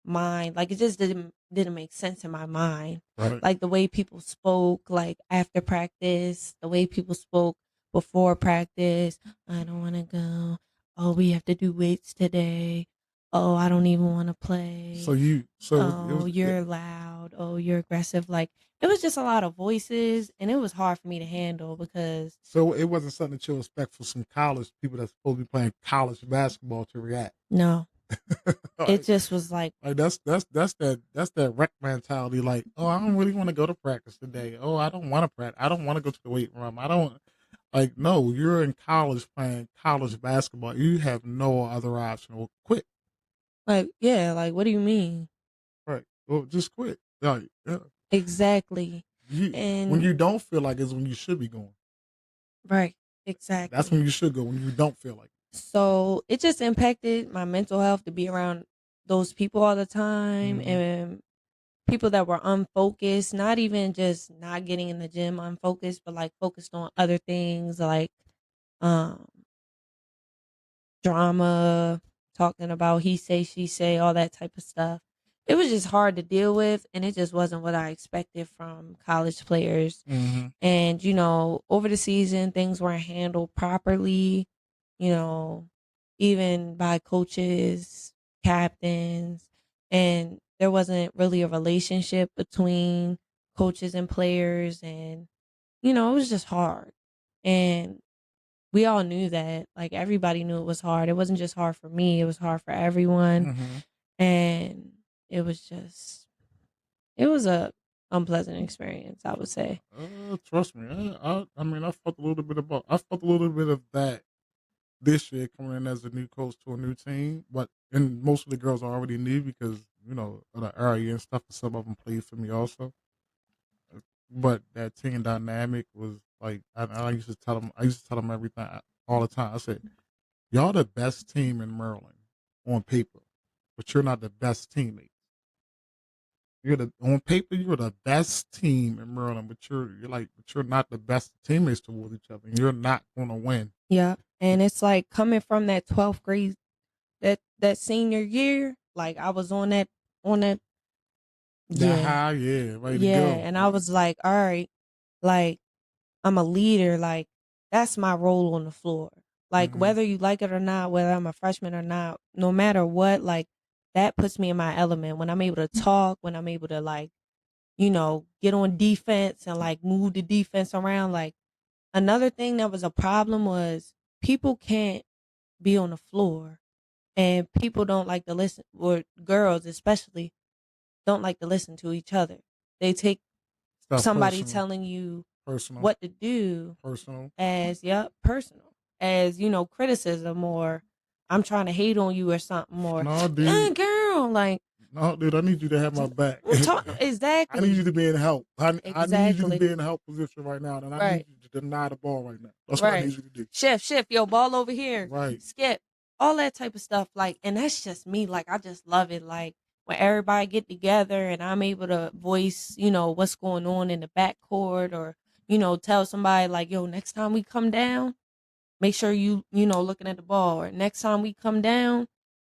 mind. Like it just didn't make sense in my mind. Right. Like the way people spoke, like after practice, the way people spoke before practice. I don't want to go. Oh, we have to do weights today. Oh, I don't even want to play. So Oh, you're loud. Oh, you're aggressive. Like it was just a lot of voices, and it was hard for me to handle because. So it wasn't something that you expect for some college people that's supposed to be playing college basketball to react. No, like, it just was like that's that rec mentality. Like, oh, I don't really want to go to practice today. Oh, I don't want to practice. I don't want to go to the weight room. I don't like. No, you're in college playing college basketball. You have no other option. Well, quit. yeah. Like what do you mean? Right. Well, just quit. Like, yeah. Exactly. When And you don't feel like it's when you should be going. right, That's exactly. when you should go. When you don't feel like it. So it just impacted my mental health to be around those people all the time Mhm. and people that were unfocused, not even just not getting in the gym unfocused, but like focused on other things like um drama, talking about he say, she say, all that type of stuff. It was just hard to deal with, and it just wasn't what I expected from college players. Mm-hmm. And, over the season, things weren't handled properly, you know, even by coaches, captains, and there wasn't really a relationship between coaches and players. And, it was just hard. And we all knew that. Like everybody knew it was hard. It wasn't just hard for me, it was hard for everyone. Mm-hmm. And it was a unpleasant experience, I would say. Trust me. I mean, I felt a little bit of that this year coming in as a new coach to a new team, and most of the girls I already knew because of the area and stuff. And some of them played for me also. But that team dynamic was like I used to tell them. I used to tell them everything all the time. I said, "Y'all the best team in Maryland on paper, but you're not the best teammates. On paper you're the best team in Maryland, but you're not the best teammates towards each other. And you're not gonna win." Yeah. And it's like coming from that 12th grade, that senior year, like I was on that That yeah. high, yeah, ready to Yeah. go. And I was like, all right, like I'm a leader, like that's my role on the floor. Like Mm-hmm. whether you like it or not, whether I'm a freshman or not, no matter what, like that puts me in my element when I'm able to talk, when I'm able to like, get on defense and like move the defense around. Like another thing that was a problem was people can't be on the floor and people don't like to listen, or girls especially don't like to listen to each other. They take Stuff somebody telling you personal, what to do personal. as personal, as criticism, or I'm trying to hate on you or something, or No, dude. girl, like No, dude. I need you to have my back. I need you exactly, to be in help. I need you to exactly, be in a help position right now, and I need right, you to deny the ball right now. That's what I right, need you to do. shift, yo, ball over here, Right. skip, all that type of stuff. Like, and that's just me. Like, I just love it. Like when everybody get together and I'm able to voice, what's going on in the backcourt, or tell somebody like, yo, next time we come down, make sure looking at the ball, or next time we come down,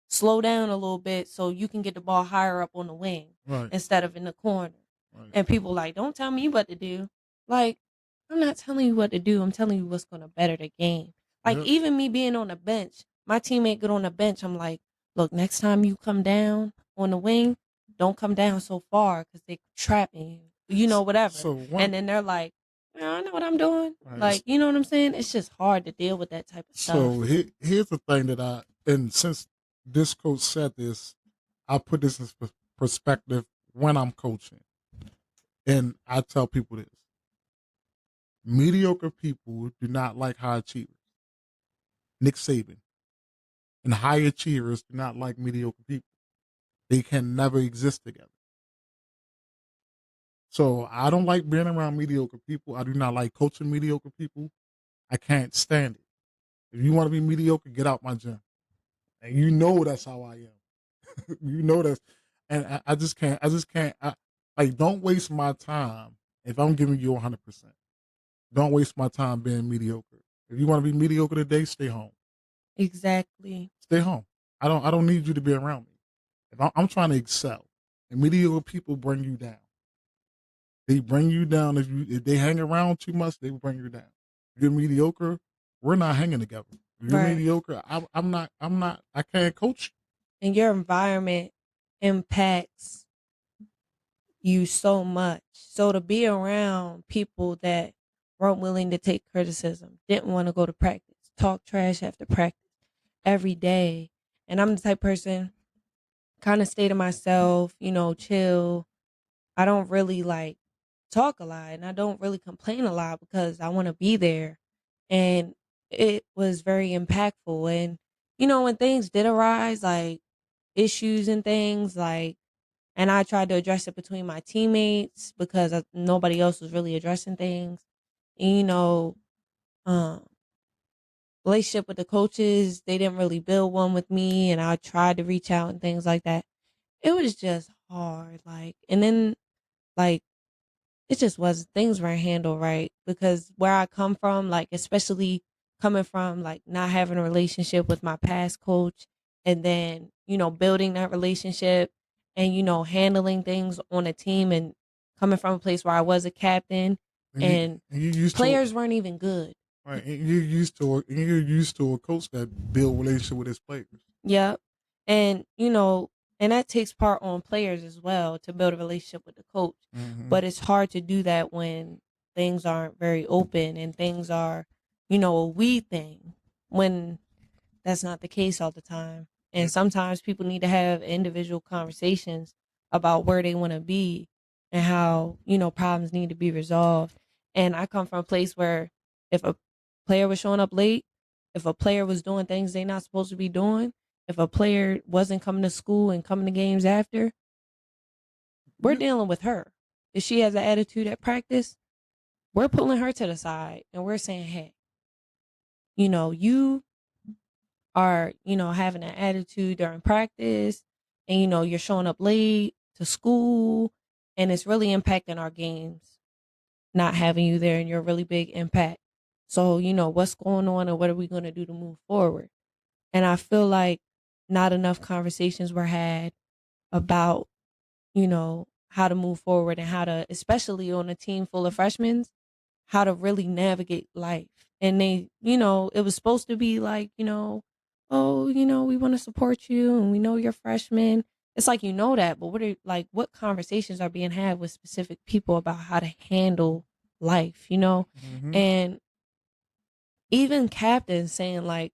slow down a little bit so you can get the ball higher up on the wing Right. instead of in the corner. Right. And people like, don't tell me what to do. Like, I'm not telling you what to do. I'm telling you what's going to better the game. Like, Yep. even me being on the bench, my teammate get on the bench. I'm like, look, next time you come down on the wing, don't come down so far because they trapping you, whatever. And then they're like, I know what I'm doing. Right. Like, you know what I'm saying? It's just hard to deal with that type of stuff. So here's the thing and since this coach said this, I put this in perspective when I'm coaching. And I tell people this. Mediocre people do not like high achievers. Nick Saban. And high achievers do not like mediocre people. They can never exist together. So I don't like being around mediocre people. I do not like coaching mediocre people. I can't stand it. If you want to be mediocre, get out my gym. And you know that's how I am. You know that's, and I just can't. Like, don't waste my time if I'm giving you 100%. Don't waste my time being mediocre. If you want to be mediocre today, stay home. Exactly. Stay home. I don't need you to be around me. If I'm trying to excel, and mediocre people bring you down. They bring you down. If they hang around too much, they will bring you down. If you're mediocre, we're not hanging together. If you're Right. mediocre, I'm not. I can't coach you. And your environment impacts you so much. So to be around people that weren't willing to take criticism, didn't want to go to practice, talk trash after practice every day. And I'm the type person, kind of stay to myself, chill. I don't really like talk a lot and I don't really complain a lot because I want to be there. And it was very impactful. And, when things did arise, like issues and things, like, and I tried to address it between my teammates because nobody else was really addressing things. And, um, relationship with the coaches, they didn't really build one with me. And I tried to reach out and things like that. It was just hard. Like, and then, like, it just was things weren't handled right because where I come from, like especially coming from like not having a relationship with my past coach and then, building that relationship and, handling things on a team and coming from a place where I was a captain and you used players weren't even good. Right, and you're used to a coach that build relationship with his players. Yep. And, and that takes part on players as well to build a relationship with the coach. Mm-hmm. But it's hard to do that when things aren't very open and things are, a we thing when that's not the case all the time. And sometimes people need to have individual conversations about where they want to be and how, problems need to be resolved. And I come from a place where if a player was showing up late, if a player was doing things they're not supposed to be doing, if a player wasn't coming to school and coming to games after, we're dealing with her. If she has an attitude at practice, we're pulling her to the side and we're saying, hey, you are, having an attitude during practice and, you're showing up late to school and it's really impacting our games, not having you there and you're a really big impact. So, what's going on and what are we going to do to move forward? And I feel like not enough conversations were had about, how to move forward and how to, especially on a team full of freshmen, how to really navigate life. And they, it was supposed to be like, oh, we want to support you and we know you're freshmen. It's like, that, but what conversations are being had with specific people about how to handle life, Mm-hmm. And even captains saying like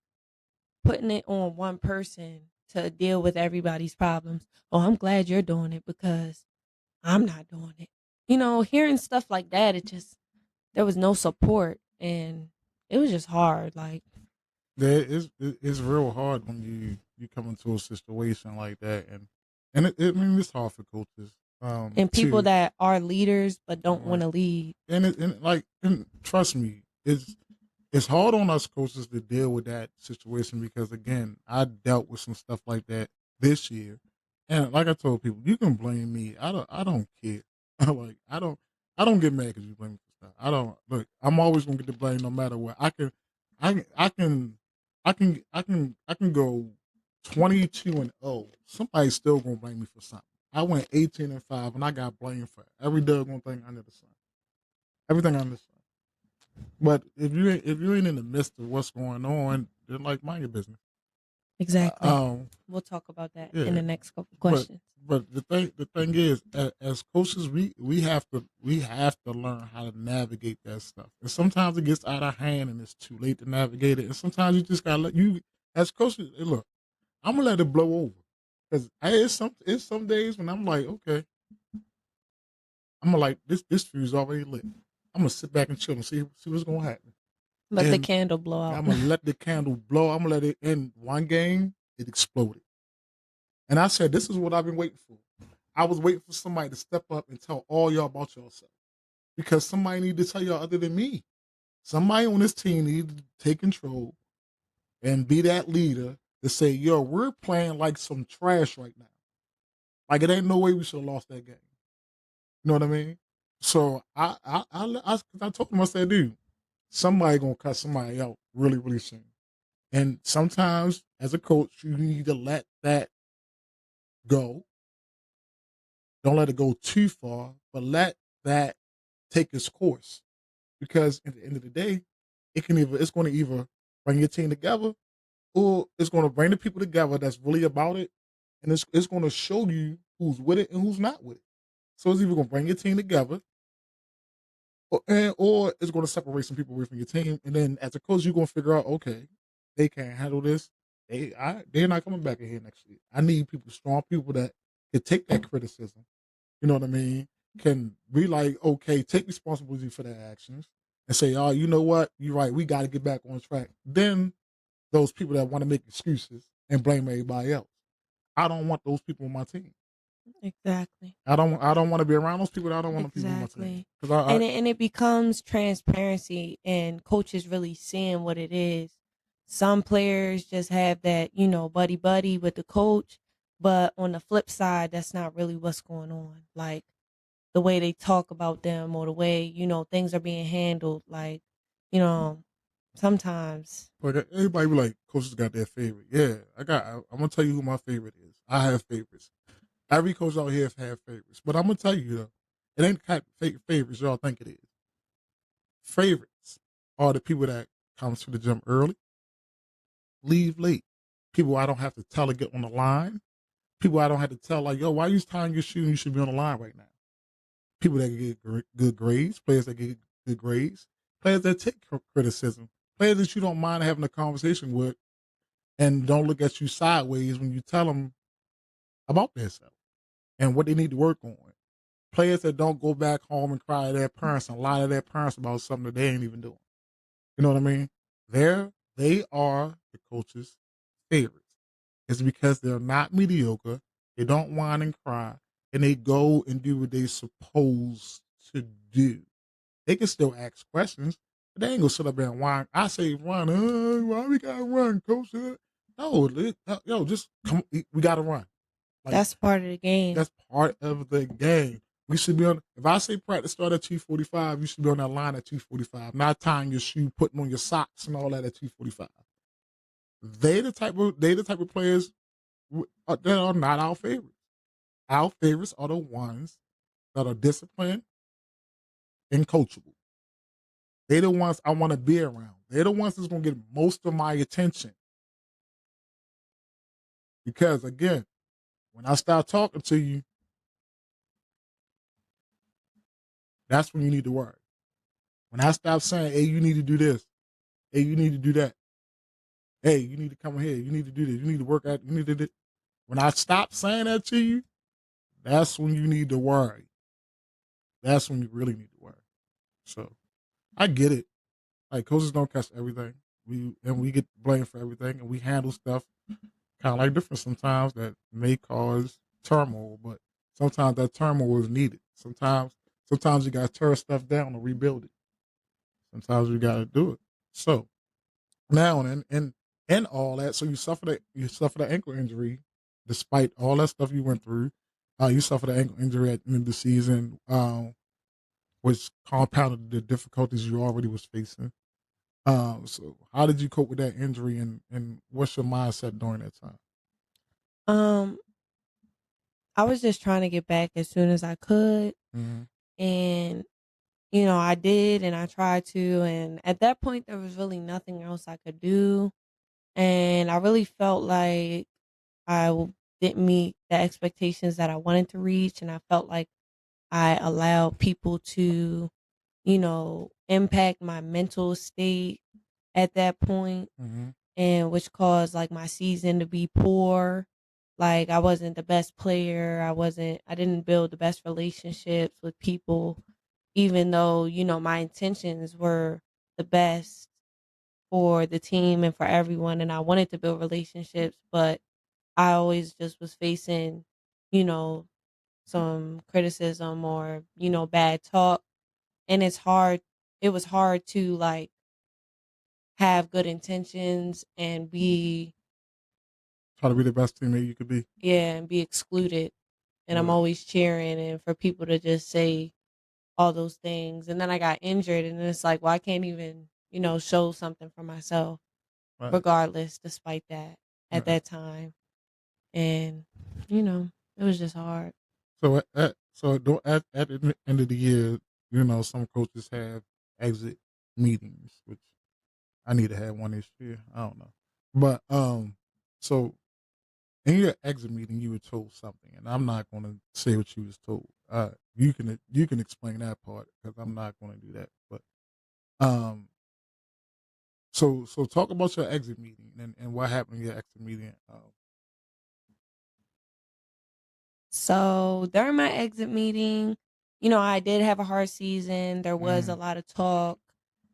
putting it on one person to deal with everybody's problems. Oh, I'm glad you're doing it because I'm not doing it. Hearing stuff like that, there was no support and it was just hard. Like, It's real hard when you come into a situation like that, and I mean it's hard for coaches. And people that are leaders but don't want to lead. And trust me, it's hard on us coaches to deal with that situation because again, I dealt with some stuff like that this year, and like I told people, you can blame me. I don't care. Like I don't get mad because you blame me for stuff. I don't look. I'm always gonna get the blame no matter what. I can go 22-0. Somebody's still gonna blame me for something. I went 18-5 and I got blamed for every doggone thing under the sun. Everything under the sun. But if you ain't in the midst of what's going on, then like mind your business. Exactly. We'll talk about that in the next couple questions. But the thing is, as coaches, we have to learn how to navigate that stuff. And sometimes it gets out of hand and it's too late to navigate it. And sometimes you just gotta let you as coaches. Hey, look, I'm gonna let it blow over because it's some days when I'm like, okay, I'm gonna like this fuse already lit. I'm gonna sit back and chill and see what's gonna happen. Let the candle blow out. I'm gonna let the candle blow. I'm gonna let it end one game, it exploded. And I said, this is what I've been waiting for. I was waiting for somebody to step up and tell all y'all about yourself. Because somebody need to tell y'all other than me. Somebody on this team needs to take control and be that leader to say, yo, we're playing like some trash right now. Like it ain't no way we should have lost that game. You know what I mean? So I told him, I said, dude, somebody gonna cut somebody out really, really soon. And sometimes as a coach, you need to let that go. Don't let it go too far, but let that take its course. Because at the end of the day, it's going to either bring your team together or it's going to bring the people together that's really about it, and it's going to show you who's with it and who's not with it. So it's either going to bring your team together, or it's going to separate some people away from your team. And then as a coach, you're going to figure out, okay, they can't handle this. They're not coming back in here next year. I need people, strong people that can take that criticism. You know what I mean? Can be like, okay, take responsibility for their actions and say, oh, you know what? You're right. We got to get back on track. Then those people that want to make excuses and blame everybody else. I don't want those people on my team. Exactly. I don't want to be around those people. I don't want people on my team. Exactly. Because And it becomes transparency and coaches really seeing what it is. Some players just have that, buddy buddy with the coach, but on the flip side, that's not really what's going on. Like the way they talk about them or the way, things are being handled. Like, sometimes. like everybody be like, coaches got their favorite. Yeah, I'm gonna tell you who my favorite is. I have favorites. Every coach out here have favorites, but I'm gonna tell you though, it ain't the kind of favorites y'all think it is. Favorites are the people that come to the gym early, leave late. People I don't have to tell to get on the line. People I don't have to tell like, yo, why you tying your shoe? You should be on the line right now. People that get good grades, players that get good grades, players that take criticism, players that you don't mind having a conversation with, and don't look at you sideways when you tell them about themselves and what they need to work on. Players that don't go back home and cry to their parents and lie to their parents about something that they ain't even doing. You know what I mean? They are the coach's favorites. It's because they're not mediocre. They don't whine and cry, and they go and do what they're supposed to do. They can still ask questions, but they ain't gonna sit up there and whine. I say run, why we gotta run, coach? No, yo, just come. We gotta run. Like That's part of the game. that's part of the game. We should be on. If I say practice start at 2:45, you should be on that line at 2:45. Not tying your shoe, putting on your socks and all that at 2:45. They the type of players that are not our favorites. Our favorites are the ones that are disciplined and coachable. They're the ones I want to be around. They're the ones that's gonna get most of my attention. Because again, when I start talking to you, that's when you need to worry. When I stop saying, hey, you need to do this, hey, you need to do that, hey, you need to come here, you need to do this, you need to work out, you need to do this. When I stop saying that to you, that's when you need to worry. That's when you really need to worry. So I get it. Like coaches don't catch everything. We get blamed for everything, and we handle stuff kind of like different sometimes that may cause turmoil, but sometimes that turmoil is needed. Sometimes you gotta tear stuff down to rebuild it. Sometimes you gotta do it. So now and all that, so you suffer the ankle injury, despite all that stuff you went through. You suffered an ankle injury at the end of the season, which compounded the difficulties you already was facing. So how did you cope with that injury, and what's your mindset during that time? Um, I was just trying to get back as soon as I could, Mm-hmm. and I did, and I tried to, and at that point, there was really nothing else I could do, and I really felt like didn't meet the expectations that I wanted to reach, and I felt like I allowed people to, impact my mental state at that point, Mm-hmm. and which caused like my season to be poor. Like I wasn't the best player. I didn't build the best relationships with people, even though, my intentions were the best for the team and for everyone. And I wanted to build relationships, but I always just was facing, you know, some criticism or, bad talk. And it was hard to like have good intentions and be, Try to be the best teammate you could be. yeah, and be excluded. And I'm Right. always cheering and for people to just say all those things. And then I got injured and it's like, well, I can't even, show something for myself Right. regardless, despite that at Right. that time. And, you know, it was just hard. So at the end of the year, some coaches have exit meetings, which I need to have one this year. I don't know, but so in your exit meeting, you were told something, and I'm not going to say what you was told. You can explain that part because I'm not going to do that. But um, so talk about your exit meeting and what happened in your exit meeting. So during my exit meeting, I did have a hard season. There was a Mm, lot of talk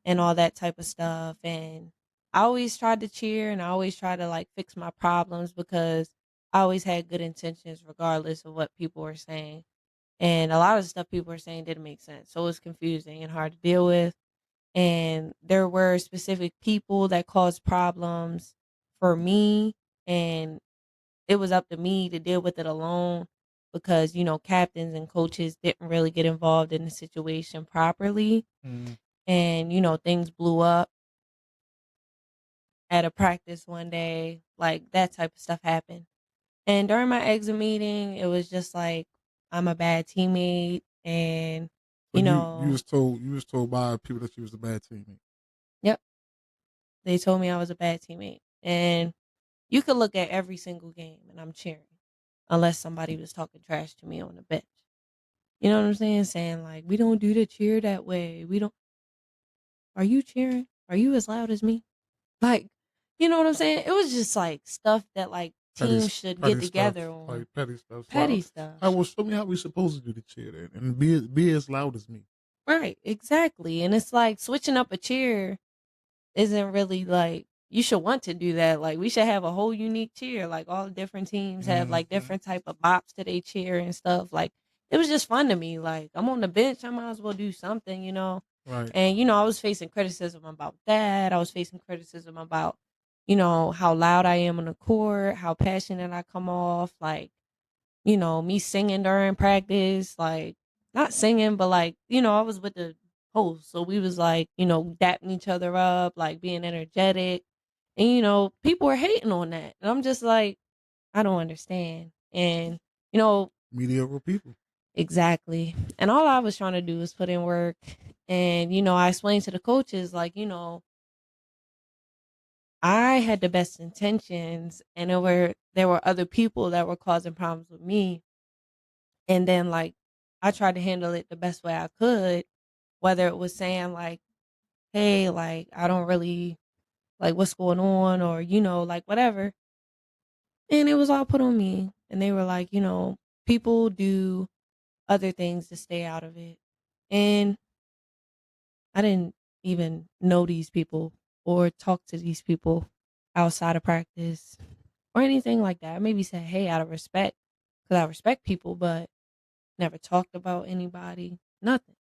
and all that type of stuff. And I always tried to cheer and I always tried to like fix my problems because I always had good intentions regardless of what people were saying. And a lot of the stuff people were saying didn't make sense. So it was confusing and hard to deal with. And there were specific people that caused problems for me. And it was up to me to deal with it alone because, captains and coaches didn't really get involved in the situation properly. mm. And, things blew up at a practice one day. Like that type of stuff happened. And during my exit meeting, it was just like, I'm a bad teammate. And, So you was told by people that you was a bad teammate. yep, they told me I was a bad teammate. And you could look at every single game and I'm cheering unless somebody was talking trash to me on the bench. You know what I'm saying? Saying like, we don't do the cheer that way. We don't. Are you cheering? Are you as loud as me? Like, you know what I'm saying? It was just like stuff that like Petty, teams should get petty together stuff, on. like petty stuff. So, Petty stuff. show me how we supposed to do the cheer then, and be as loud as me. Right, exactly. And it's like switching up a cheer isn't really like you should want to do that. Like we should have a whole unique cheer. Like all the different teams have like Mm-hmm. different type of bops to they cheer and stuff. Like it was just fun to me. Like I'm on the bench, I might as well do something. Right. And I was facing criticism about that. I was facing criticism about, how loud I am on the court, how passionate I come off, like, me singing during practice, like not singing, but like, I was with the host. So we was like, dapping each other up, like being energetic. And, people were hating on that. And I'm just like, I don't understand. And, you know, Mediocre people. exactly. And all I was trying to do was put in work. And, I explained to the coaches, like, I had the best intentions and there were other people that were causing problems with me. And then like I tried to handle it the best way I could, whether it was saying like, hey, like I don't really like what's going on or, like whatever. And it was all put on me. And they were like, people do other things to stay out of it. And I didn't even know these people or talk to these people outside of practice or anything like that. I maybe said, hey, out of respect, because I respect people, but never talked about anybody, nothing.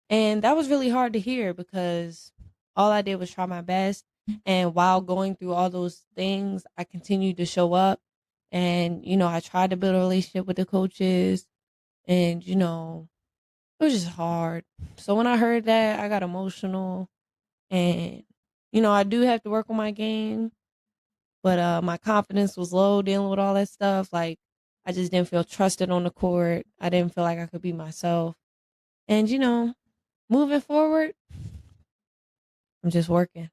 And that was really hard to hear because all I did was try my best. And while going through all those things, I continued to show up. And, I tried to build a relationship with the coaches. And, it was just hard. So when I heard that, I got emotional. And, I do have to work on my game. But my confidence was low dealing with all that stuff. Like, I just didn't feel trusted on the court. I didn't feel like I could be myself. And, moving forward, I'm just working.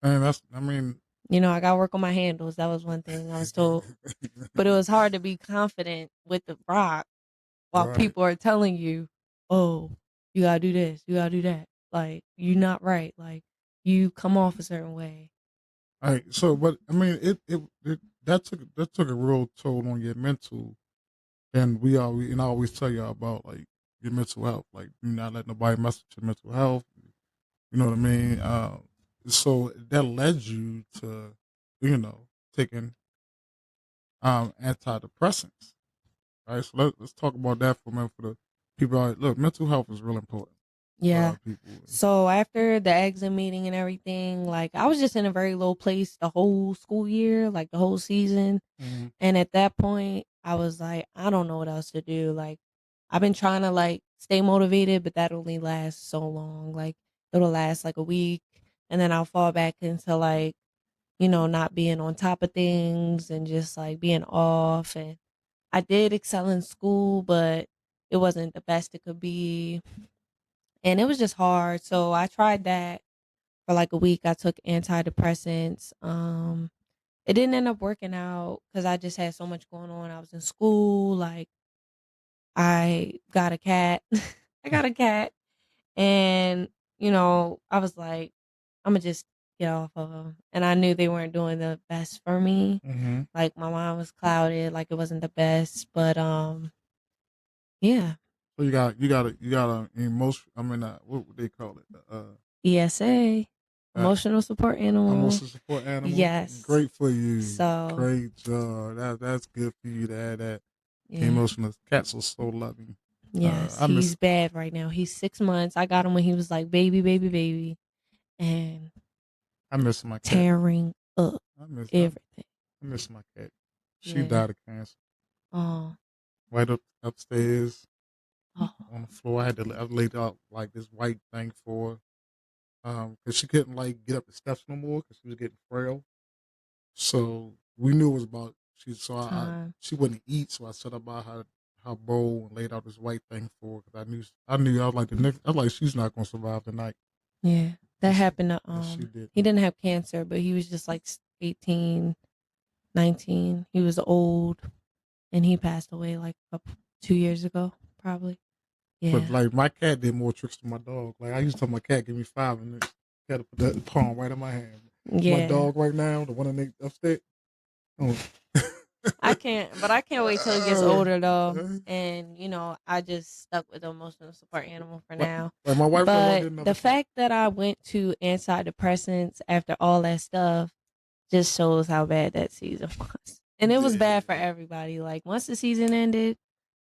And I mean, I got to work on my handles. That was one thing I was told. But it was hard to be confident with the rock while right. people are telling you, oh, you got to do this, you got to do that. Like, you're not right. Like, you come off a certain way. All right. So, but I mean, it that took a real toll on your mental, and I always tell y'all about like your mental health. Like, you not let nobody mess with your mental health. You know what I mean? So that led you to, taking antidepressants. Right, so let's talk about that for a minute for the people. Look, mental health is real important for Yeah. people. So after the exit meeting and everything, like I was just in a very low place the whole school year, like the whole season. Mm-hmm. And at that point, I was like, I don't know what else to do. Like I've been trying to like stay motivated, but that only lasts so long. Like it'll last like a week and then I'll fall back into like, not being on top of things and just like being off. And I did excel in school, but it wasn't the best it could be. And it was just hard. So I tried that for like a week. I took antidepressants. It didn't end up working out because I just had so much going on. I was in school, like I got a cat. I got a cat. And, I was like, I'm gonna just get off of them. And I knew they weren't doing the best for me. Mm-hmm. Like my mind was clouded, like it wasn't the best. But yeah. So you got a emotion. I mean, what would they call it? ESA, Uh, emotional support animal. emotional support animal. Yes. Great for you. So Great job. That's good for you to add that. yeah. Emotional cats are so loving. Yes, I miss he's bad right now. He's 6 months. I got him when he was like baby, baby, baby, and I miss my cat. tearing up I miss I, everything. I miss my cat. She Yeah. died of cancer. Oh, Right upstairs oh, on the floor. I laid out like this white thing for her. Because she couldn't like get up the steps no more because she was getting frail. So we knew it was about time. she wouldn't eat, so I set up by her bowl and laid out this white thing for her because I was like I was like she's not gonna survive the night. Yeah, that And she, happened to and she did. he didn't have cancer, but he was just like 18, 19. He was old, and he passed away like 2 years ago, probably. But Yeah. like my cat did more tricks than my dog. Like I used to tell my cat, give me 5 minutes. Got to put that palm right in my hand. My Yeah. dog right now, the one in the upstairs. Oh. I can't wait till he gets older though. And I just stuck with the emotional support animal for now. Like my wife don't want to But get another the cat. fact that I went to antidepressants after all that stuff just shows how bad that season was. And it was bad for everybody. Like once the season ended,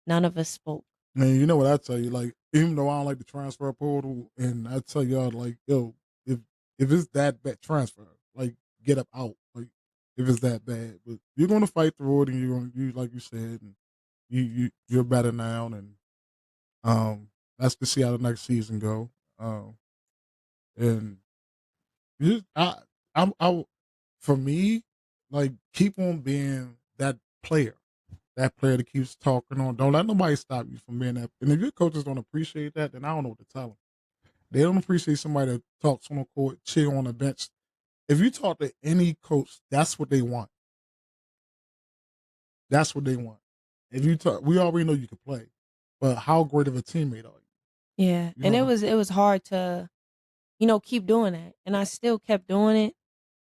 none of us spoke. Man, you know what I tell you? Like, even though I don't like the transfer portal, and I tell y'all, like, yo, if it's that bad, transfer, like, get up out. Like, if it's that bad, but you're gonna fight through it, and you like you said, and you're better now, and let's just see how the next season go. And you, I, for me, like, keep on being that player that keeps talking on. Don't let nobody stop you from being that. And if your coaches don't appreciate that, then I don't know what to tell them. They don't appreciate somebody that talks on the court, cheer on the bench. If you talk to any coach, that's what they want. That's what they want. If you talk, we already know you can play, but how great of a teammate are you? Yeah. You And it know, was hard to, keep doing that. And I still kept doing it.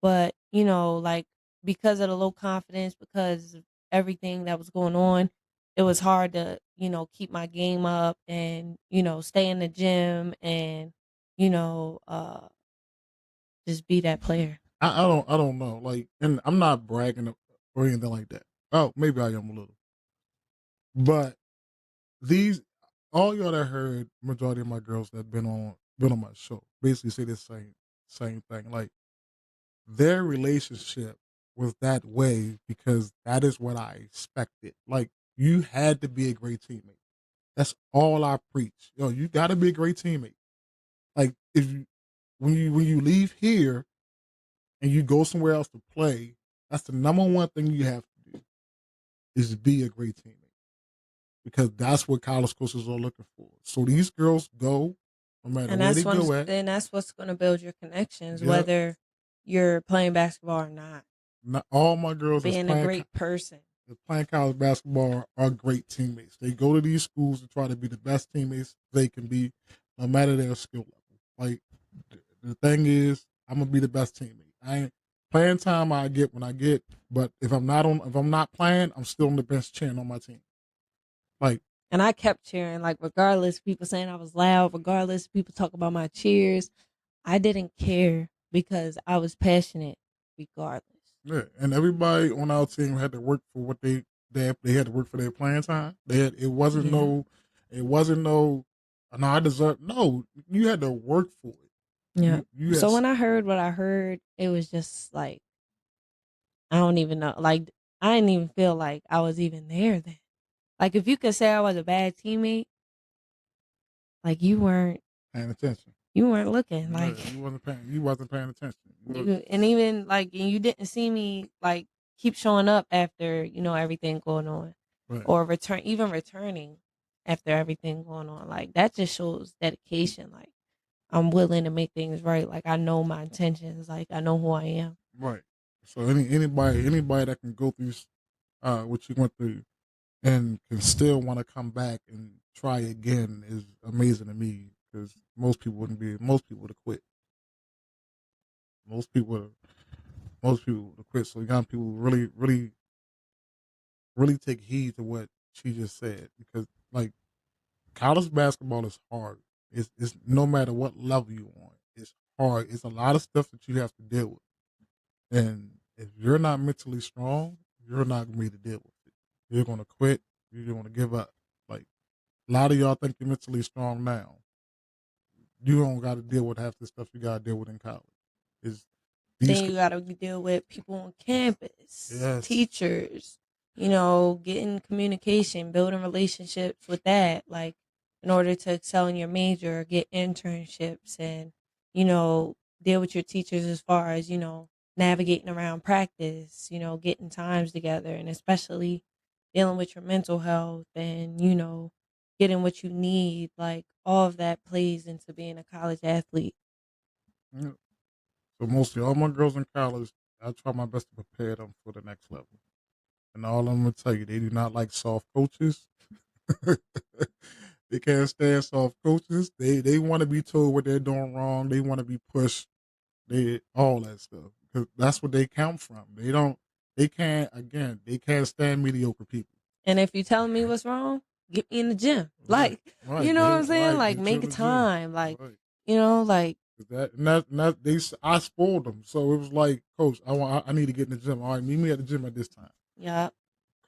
But, like because of the low confidence, because of everything that was going on, it was hard to, keep my game up and, stay in the gym and, you know, uh, just be that player. I don't know. Like, and I'm not bragging or anything like that. Oh, maybe I am a little, but these all y'all that heard majority of my girls that been on my show basically say the same thing. Like their relationship was that way because that is what I expected. Like you had to be a great teammate. That's all I preach. Yo, you got to be a great teammate. Like if you when you leave here and you go somewhere else to play, that's the number one thing you have to do is be a great teammate because that's what college coaches are looking for. So these girls go no matter And where they go at. that's what's going to build your connections, Yep. whether you're playing basketball or not. Not all my girls that's Being a great person. playing college basketball are great teammates. They go to these schools to try to be the best teammates they can be, no matter their skill level. Like the thing is, I'm gonna be the best teammate. I ain't playing time I get when I get, but if I'm not playing, I'm still on the bench cheering on my team. Like And I kept cheering, like regardless, people saying I was loud, regardless, people talk about my cheers. I didn't care because I was passionate regardless. Yeah, and everybody on our team had to work for what they had to work for their playing time. It wasn't Yeah. no no I deserve no. You had to work for it. Yeah. You had So when I heard what I heard, it was just like I don't even know. Like I didn't even feel like I was even there then. Like if you could say I was a bad teammate, like paying attention. you weren't looking. No, Like you wasn't paying attention. and even like and you didn't see me like keep showing up after, everything going on. Right. Or returning after everything going on. Like that just shows dedication. Like I'm willing to make things right. Like I know my intentions. Like I know who I am. Right. So anybody that can go through what you went through and can still want to come back and try again is amazing to me because most people would have quit. Most people would have quit. So young people really take heed to what she just said because like college basketball is hard. It's no matter what level you on, it's hard. It's a lot of stuff that you have to deal with, and if you're not mentally strong, you're not gonna be able to deal with it. You're gonna quit. You're gonna give up. Like a lot of y'all think you're mentally strong now. You don't got to deal with half the stuff you got to deal with in college. Is these Then you got to deal with people on campus, yes teachers, getting communication, building relationships with that. Like, in order to excel in your major, get internships and, deal with your teachers as far as, navigating around practice, getting times together, and especially dealing with your mental health and, getting what you need. Like, all of that plays into being a college athlete. yeah. So mostly all my girls in college, I try my best to prepare them for the next level. And all I'm gonna tell you, they do not like soft coaches. They can't stand soft coaches. They want to be told what they're doing wrong. They want to be pushed. They all that stuff because that's what they count from. They don't. They can't. Again, they can't stand mediocre people. And if you telling me what's wrong, get me in the gym. Right. Like, you Right. know what They I'm saying? right. Like, Get you make in a the gym. time. Like, Right. like, That they I spoiled them, so it was like, Coach, I need to get in the gym. All right, meet me at the gym at this time. yeah.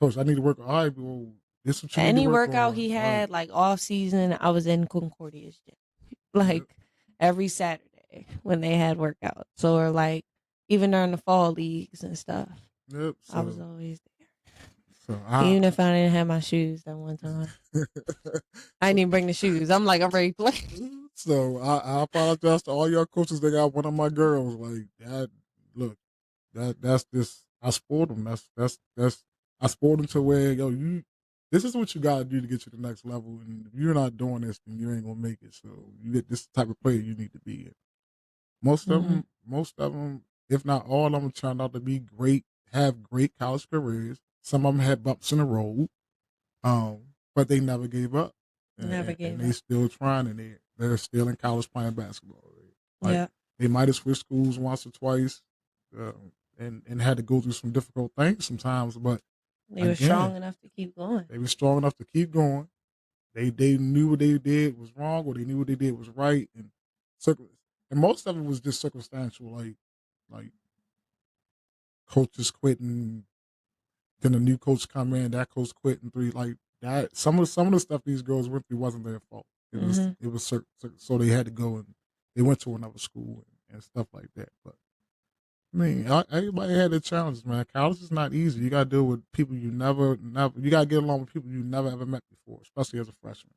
Coach, I need to work. All right, well, this is what you need to Any work workout on. he Right. had, like off season, I was in Concordia's gym. Yep. Like every Saturday when they had workouts. Or like even during the fall leagues and stuff. Yep. I was always there. So Even if I didn't have my shoes that one time. I didn't even bring the shoes. I'm like, I'm ready to play. So I apologize to all y'all coaches that got one of my girls. Like that, look, that's this. I spoiled them. That's I spoiled them to where this is what you gotta do to get to the next level. And if you're not doing this, then you ain't gonna make it. So you get this type of player you need to be. Most of them, if not all of them, turned out to be great, have great college careers. Some of them had bumps in the road, but they never gave up, Never and gave they up. still trying, and they're still in college playing basketball. Like Yeah. they might have switched schools once or twice, and had to go through some difficult things sometimes, but They were strong again, enough to keep going. they were strong enough to keep going. They knew what they did was wrong, or they knew what they did was right, and most of it was just circumstantial, like coaches quitting, then a new coach come in, that coach quit in three, like that. Some of the stuff these girls went through wasn't their fault. It was so they had to go and they went to another school and stuff like that. But I mean, everybody had their challenges, man. College is not easy. You got to deal with people you never. You got to get along with people you never ever met before, especially as a freshman.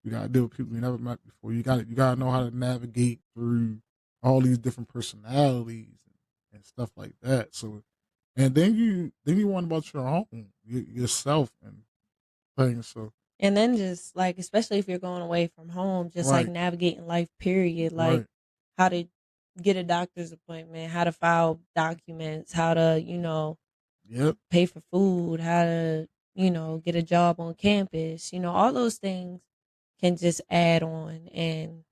You got to deal with people you never met before. You got to know how to navigate through all these different personalities and stuff like that. So, and then you want about your own yourself and things. So, And then just like, especially if you're going away from home, just like right, navigating life, period. Like right, how to get a doctor's appointment, how to file documents, how to, yep, pay for food, how to, get a job on campus, all those things can just add on. And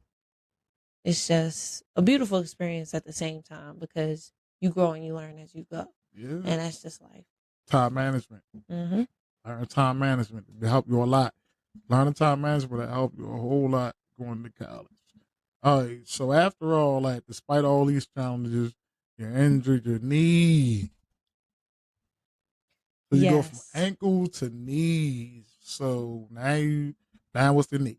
it's just a beautiful experience at the same time because you grow and you learn as you go. yeah. And that's just life. Time management. Mm-hmm. Learn time management. It help you a lot. Learning time management will help you a whole lot going to college. All right. So after all that, despite all these challenges, you're injured your knee. So you go from Yes. ankle to knees. So now what's the knee?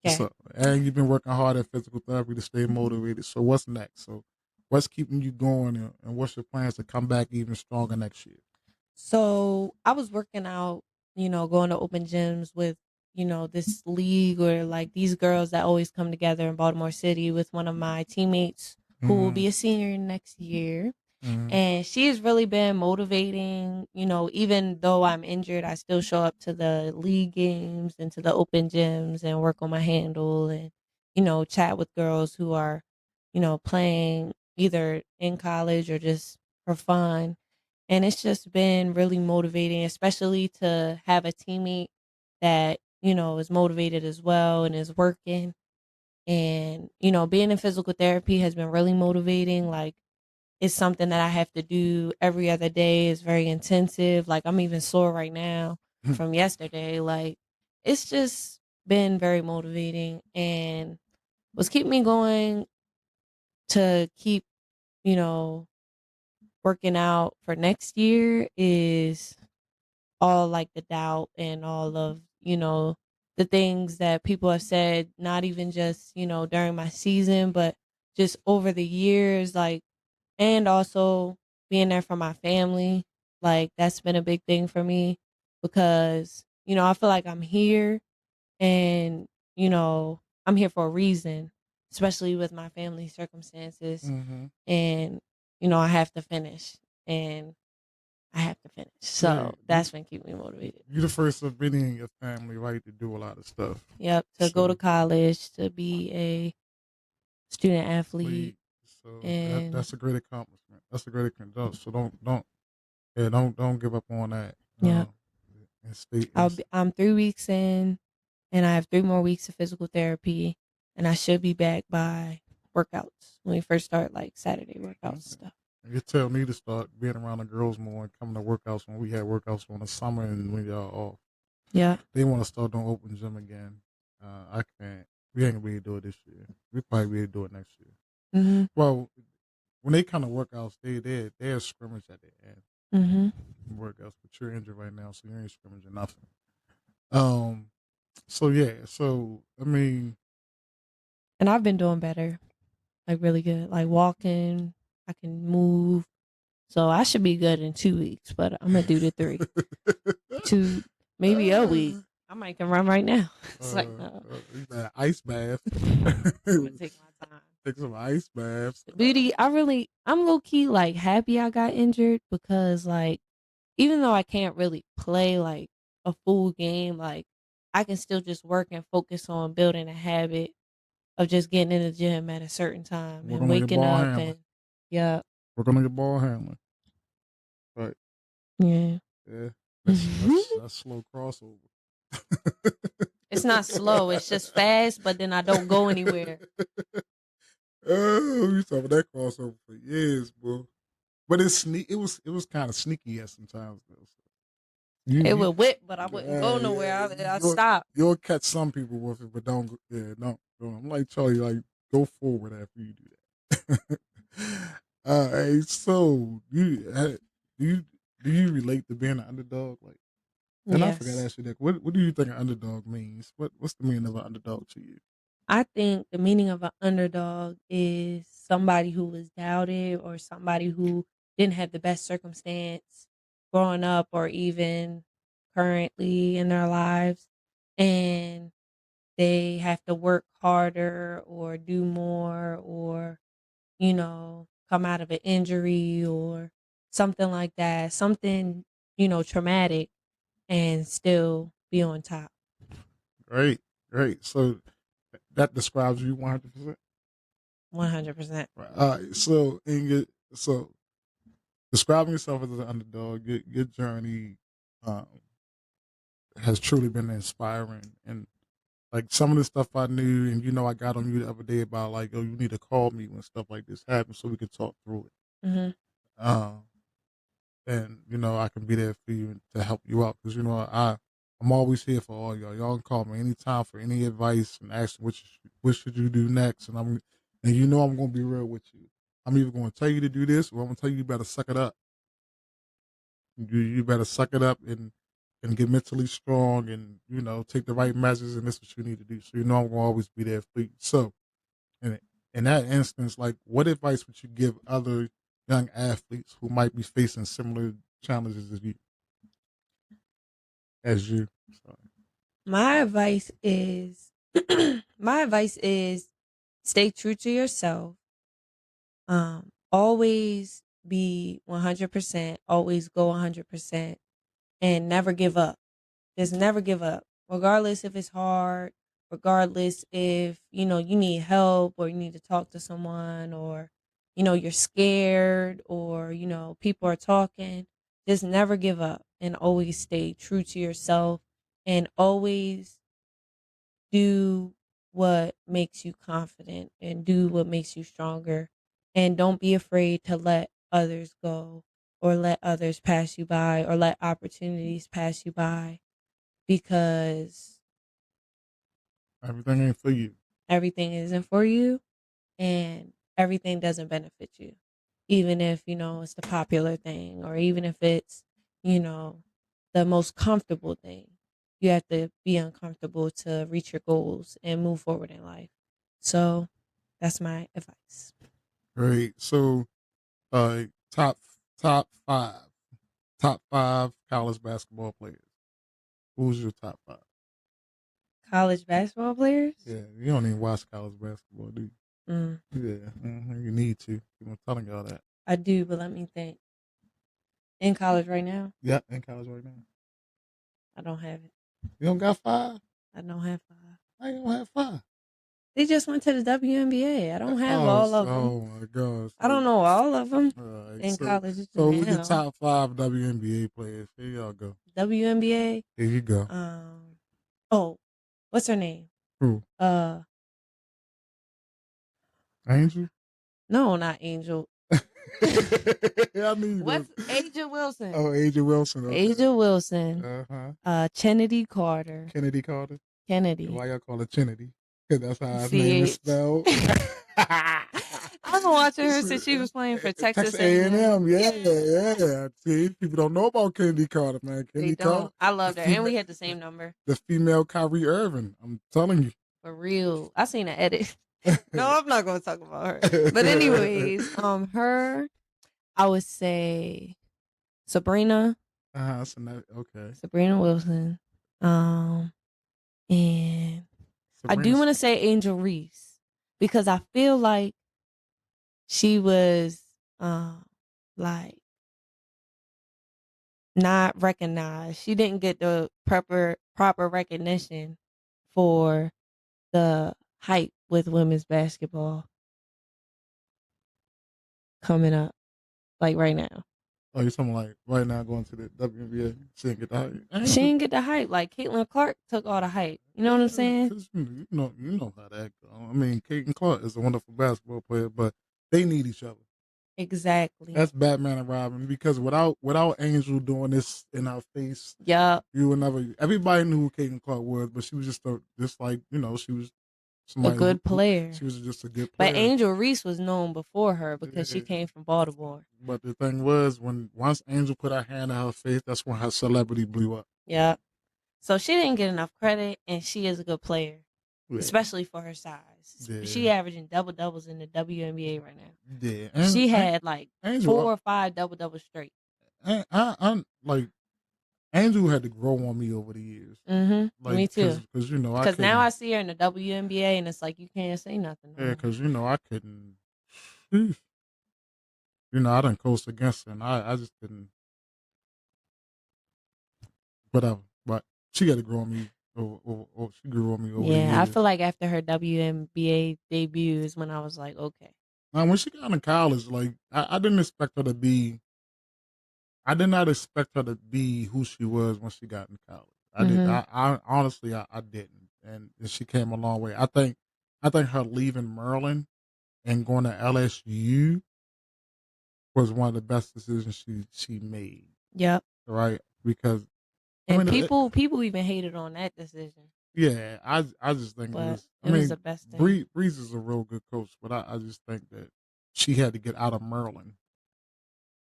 Okay. So and you've been working hard at physical therapy to stay motivated. So what's next? So what's keeping you going, and what's your plans to come back even stronger next year? So I was working out, going to open gyms with, this league or like these girls that always come together in Baltimore City with one of my teammates who will Mm-hmm. be a senior next year. Mm-hmm. And she has really been motivating, even though I'm injured, I still show up to the league games and to the open gyms and work on my handle and, chat with girls who are, playing either in college or just for fun. And it's just been really motivating, especially to have a teammate that, is motivated as well and is working. And, being in physical therapy has been really motivating. Like, it's something that I have to do every other day. It's very intensive. Like, I'm even sore right now from yesterday. Like, it's just been very motivating. And what's keeping me going to keep, you know, working out for next year is all like the doubt and all of, the things that people have said, not even just, during my season, but just over the years, like, and also being there for my family. Like, that's been a big thing for me because, I feel like I'm here and, I'm here for a reason, especially with my family circumstances. Mm-hmm. And, I have to finish and I have to finish. Yeah, So that's been keeping me motivated. you're the first of many in your family, right, to do a lot of stuff. Yep. To go to So college, to be a student athlete. lead. So And that's a great accomplishment. That's a great accomplishment. So don't give up on that. yeah, And stay and I'm 3 weeks in and I have 3 more weeks of physical therapy and I should be back by workouts when we first start like Saturday workouts and okay. stuff. You tell me to start being around the girls more and coming to workouts when we had workouts in the summer and when y'all off. Yeah. They want to start doing open gym again. I can't. We ain't gonna be able to do it this year. We probably be able to do it next year. Mhm. Well, when they kind of workouts, they're scrimmage at the end. Mhm. Workouts, but you're injured right now, so you ain't scrimmaging nothing. Um. So yeah. So I mean, And I've been doing better. Like really good. Like walking, I can move. So I should be good in 2 weeks, but I'm gonna do the 3. 2, maybe a week. I might can run right now. It's like no. you got ice bath. I'm gonna take my time. Take some ice baths. The beauty, I'm low key like happy I got injured because like even though I can't really play like a full game, like I can still just work and focus on building a habit of just getting in the gym at a certain time and Working on your waking ball up handling. and yeah, Working on your ball handling. Right. yeah. Yeah. That's slow crossover. It's not slow, it's just fast, but then I don't go anywhere. Oh, we talking about that crossover for years, bro. But it was kind of sneaky at sometimes though. So It you would whip, but I wouldn't go nowhere. yeah, I stop. you'll catch some people with it, but don't. I'm like Charlie, like go forward after you do that. Hey, so do you relate to being an underdog? Like, and I forgot to Yes. ask you that. What do you think an underdog means? What's the meaning of an underdog to you? I think the meaning of an underdog is somebody who was doubted or somebody who didn't have the best circumstance growing up or even currently in their lives. And they have to work harder or do more or, come out of an injury or something like that, something, traumatic and still be on top. Great, great. So that describes you 100%. 100%. Right. All right. So describing yourself as an underdog, your journey um, has truly been inspiring. And like some of the stuff I knew, and I got on you the other day about like, oh, you need to call me when stuff like this happens so we can talk through it. Hmm. Um, and I can be there for you to help you out because I'm always here for all y'all. Y'all can call me anytime for any advice and ask what should you do next, and I'm gonna be real with you. I'm either gonna tell you to do this or I'm gonna tell you better suck it up. You better suck it up and get mentally strong and take the right measures, and that's what you need to do. So I'm gonna always be there for you. So in that instance, like, what advice would you give other young athletes who might be facing similar challenges as you? Sorry. My advice is my advice is stay true to yourself. Always be 100%, always go 100%, and never give up. Just never give up. Regardless if it's hard, regardless if, you need help or you need to talk to someone, or you're scared, or people are talking. Just never give up and always stay true to yourself, and always do what makes you confident and do what makes you stronger, and don't be afraid to let others go, or let others pass you by, or let opportunities pass you by, because Everything ain't for you. everything isn't for you, and everything doesn't benefit you, even if it's the popular thing, or even if it's you know the most comfortable thing. You have to be uncomfortable to reach your goals and move forward in life. So that's my advice. Great. So, uh, top top five, top five college basketball players. Who's your top five? College basketball players. Yeah, you don't even watch college basketball, do you? Mm, Yeah, you need to. I'm telling y'all that. I do, but let me think. In college right now, Yeah, in college right now. I don't have it. You don't got five? I don't have five. I don't have five. They just went to the WNBA. I don't have all of them. Oh my gosh. I don't know all of them All right, in college so who's your now. top five WNBA players? Here y'all go. WNBA. Here you go. Oh, what's her name? Who? Angel? No, not Angel. I knew What's Aja Wilson? Oh, Angel Wilson. Okay. Aja Wilson. Kennedy Carter. Kennedy Carter. Kennedy. Why y'all call it Kennedy? Because that's how his CH. name is spelled. I've been watching her since she was playing for Texas A&M. Yeah. See, people don't know about Kennedy Carter, man. Kennedy They don't. Carter. I loved her, and we had the same number. The female Kyrie Irving. I'm telling you. For real. I seen an edit. No, I'm not going to talk about her. But anyways, her, I would say Sabrina. So okay. Sabrina Wilson. And I do want to say Angel Reese, because I feel like she was like not recognized. She didn't get the proper recognition for the hype with women's basketball coming up, like right now. Oh, you're talking like right now going to the WNBA? She didn't get the hype. She didn't get the hype. Like Caitlin Clark took all the hype. You know what I'm saying? 'Cause you know how that go. I mean, Caitlin Clark is a wonderful basketball player, but they need each other. Exactly. That's Batman and Robin, because without Angel doing this in our face, yeah, you would never. Everybody knew who Caitlin Clark was, but she was just like she was a good player. She was just a good player. But Angel Reese was known before her because she came from Baltimore. But the thing was, once Angel put her hand in her face, that's when her celebrity blew up. Yeah. So she didn't get enough credit, and she is a good player, especially for her size. Yeah. She averaging double-doubles in the WNBA right now. Yeah. She had like Angel, 4 or 5 double-doubles straight. I'm like, Angel had to grow on me over the years. Mm-hmm. Like, me too. Because now I see her in the WNBA, and it's like you can't say nothing. Yeah, because I couldn't. I done coast against her, and I just couldn't. Whatever, but she got to grow on me. She grew on me over the years. Yeah, I feel like after her WNBA debut is when I was like, okay. Now, when she got in college, like I didn't expect her to be. I did not expect her to be who she was when she got in college. I did. I honestly, I didn't, and she came a long way. I think her leaving Maryland and going to LSU was one of the best decisions she made. Yep. Right, because people even hated on that decision. Yeah, I just think it was the best thing. Breeze is a real good coach, but I just think that she had to get out of Maryland.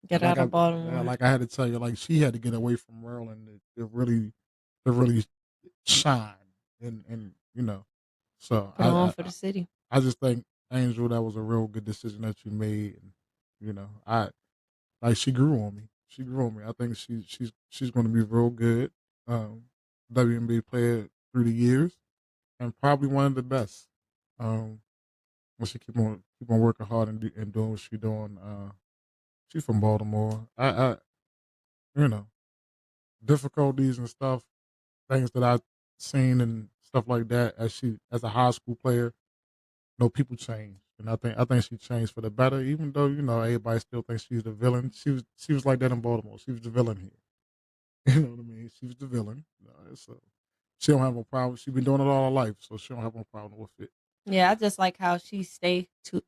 Get out of Baltimore. Like I had to tell you, like she had to get away from Maryland to really shine, and you know. So Put on for the city. I just think Angel, that was a real good decision that you made, and you know, she grew on me. She grew on me. I think she's going to be real good, WNBA player through the years, and probably one of the best. When she keep on working hard and doing what she's doing. She's from Baltimore. You know, difficulties and stuff, things that I've seen and stuff like that as a high school player. No, people change, and I think she changed for the better. Even though everybody still thinks she's the villain. She was like that in Baltimore. She was the villain here. You know what I mean? She was the villain. So she don't have no problem. She's been doing it all her life, so she don't have no problem with it. Yeah, I just like how she stayed true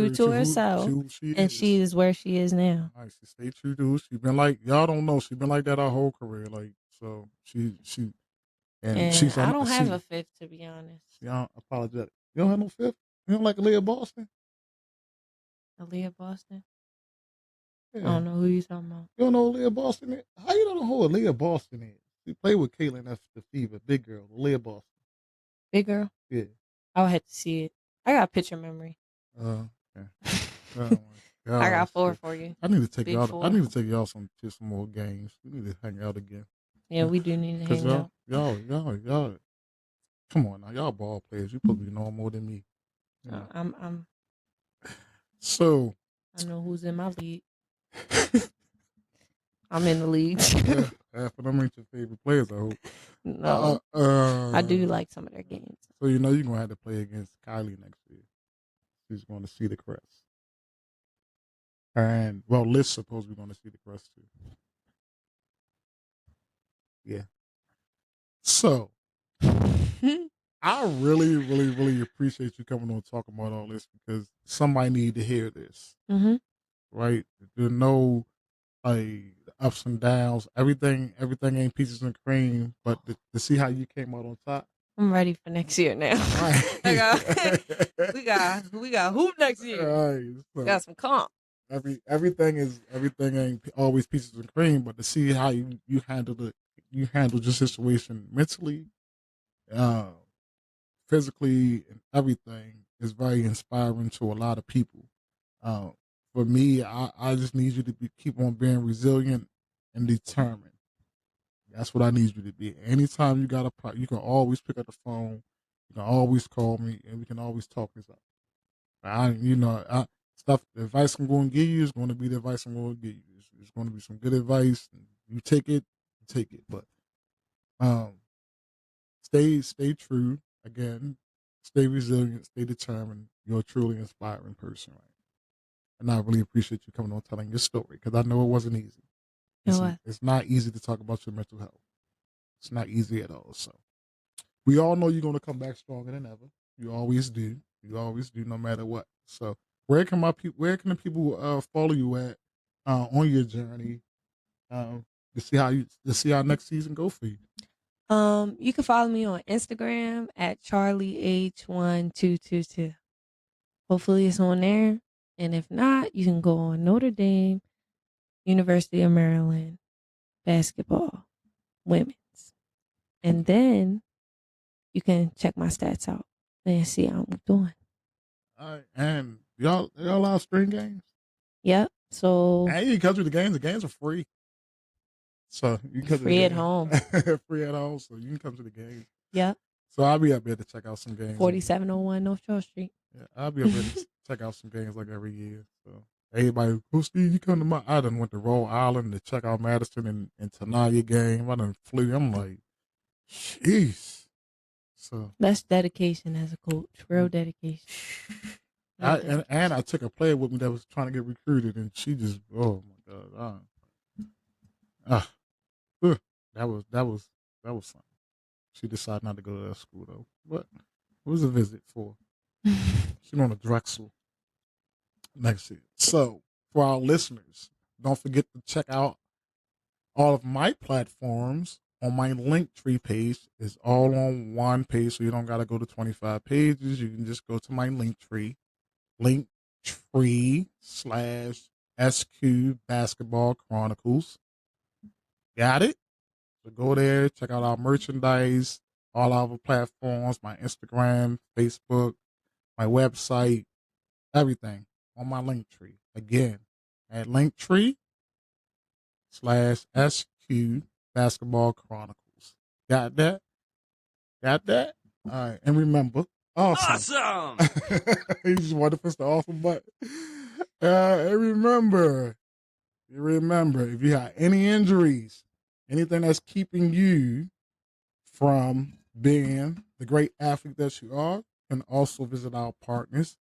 to herself, and she is where she is now. Right, she stayed true to. She's been like y'all don't know. She's been like that her whole career. Like so, she and she's. I don't have a fifth, to be honest. Yeah, apologetic. You don't have no fifth. You don't like Aaliyah Boston? Aaliyah Boston? Yeah. I don't know who you talking about. You don't know Aaliyah Boston is? How you don't know who Aaliyah Boston is? She played with Caitlin. That's the Fever. Big girl. Aaliyah Boston. Big girl? Yeah. I would have to see it. I got picture memory. Okay. I got 4 for you. I need to take y'all. I need to take y'all to some more games. We need to hang out again. Yeah, we do need to hang out. Y'all. Come on now, y'all ball players. You probably know more than me. You know. I'm. So. I know who's in my league. I'm in the league. Half of them ain't your favorite players, I hope. No. I do like some of their games. So you're gonna have to play against Kylie next year. She's going to see the crest. And Liz supposed we're going to see the crest too. Yeah. So I really, really, really appreciate you coming on and talking about all this because somebody need to hear this. Mm-hmm. Right? There's no ups and downs. Everything ain't peaches and cream. But to see how you came out on top. I'm ready for next year now. Right. we got hoop next year. Right. So got some comp. Everything ain't always peaches and cream. But to see how you handled it, you handled your situation mentally, physically, and everything is very inspiring to a lot of people. For me, I just need you to keep on being resilient and determined. That's what I need you to be. Anytime you got a problem, you can always pick up the phone. You can always call me, and we can always talk this out. The advice I'm going to give you is going to be the advice I'm going to give you. It's going to be some good advice. You take it, But stay true. Again, stay resilient, stay determined. You're a truly inspiring person, right? And I really appreciate you coming on telling your story because I know it wasn't easy. It's not easy to talk about your mental health. It's not easy at all. So we all know you're going to come back stronger than ever. You always do. You always do, no matter what. So where can the people follow you at on your journey to see how next season go for you? You can follow me on Instagram at CharlieH1222. Hopefully it's on there. And if not, you can go on Notre Dame, University of Maryland, basketball, women's. And then you can check my stats out and see how I'm doing. All right. And y'all allow spring games? Yep. So and you can come to the games. The games are free. So you can come free at home. Free at home. So you can come to the games. Yep. So I'll be up there to check out some games. 4701 North Charles Street. Yeah, I'll be up there to check out some games like every year. So everybody, Steve, you come to I done went to Rhode Island to check out Madison and Tenaya game. I done flew. I'm like, jeez. So that's dedication as a coach. Real dedication. And I took a player with me that was trying to get recruited, and she just, oh my god, that was something. She decided not to go to that school though. What was the visit for? She's on a Drexel next year. So for our listeners, don't forget to check out all of my platforms on my Linktree page. It's all on one page, so you don't gotta go to 25 pages. You can just go to my Linktree. Linktree SQ Basketball Chronicles. Got it? So go there, check out our merchandise, all our platforms, my Instagram, Facebook, my website, everything on my link tree. Again, at linktree/SQ Basketball Chronicles. Got that? Got that? All right. And remember, awesome. You just want to push the awesome button. And remember, if you have any injuries, anything that's keeping you from being the great athlete that you are, you can also visit our partners.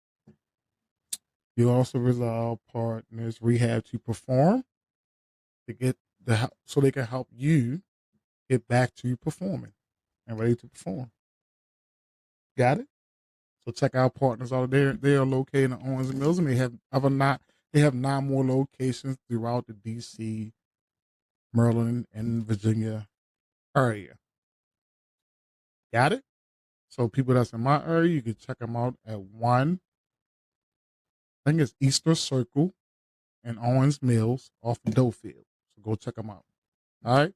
You also visit our partners, Rehab to Perform, to get the help so they can help you get back to performing and ready to perform. Got it? So check our partners out there. They are located in Owens Mills, and they have 9 more locations throughout the DC, Maryland, and Virginia area. Got it? So people that's in my area, you can check them out at 1, I think it's Easter Circle in Owens Mills off of Dofield. So go check them out. All right?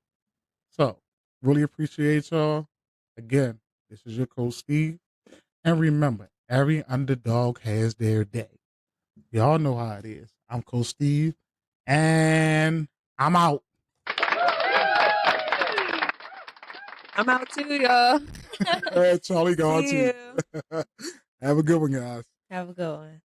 So really appreciate y'all. Again, this is your coach Steve. And remember, every underdog has their day. Y'all know how it is. I'm Coach Steve, and I'm out. I'm out too, y'all. All right, Charlie, gone See too. you. Have a good one, guys. Have a good one.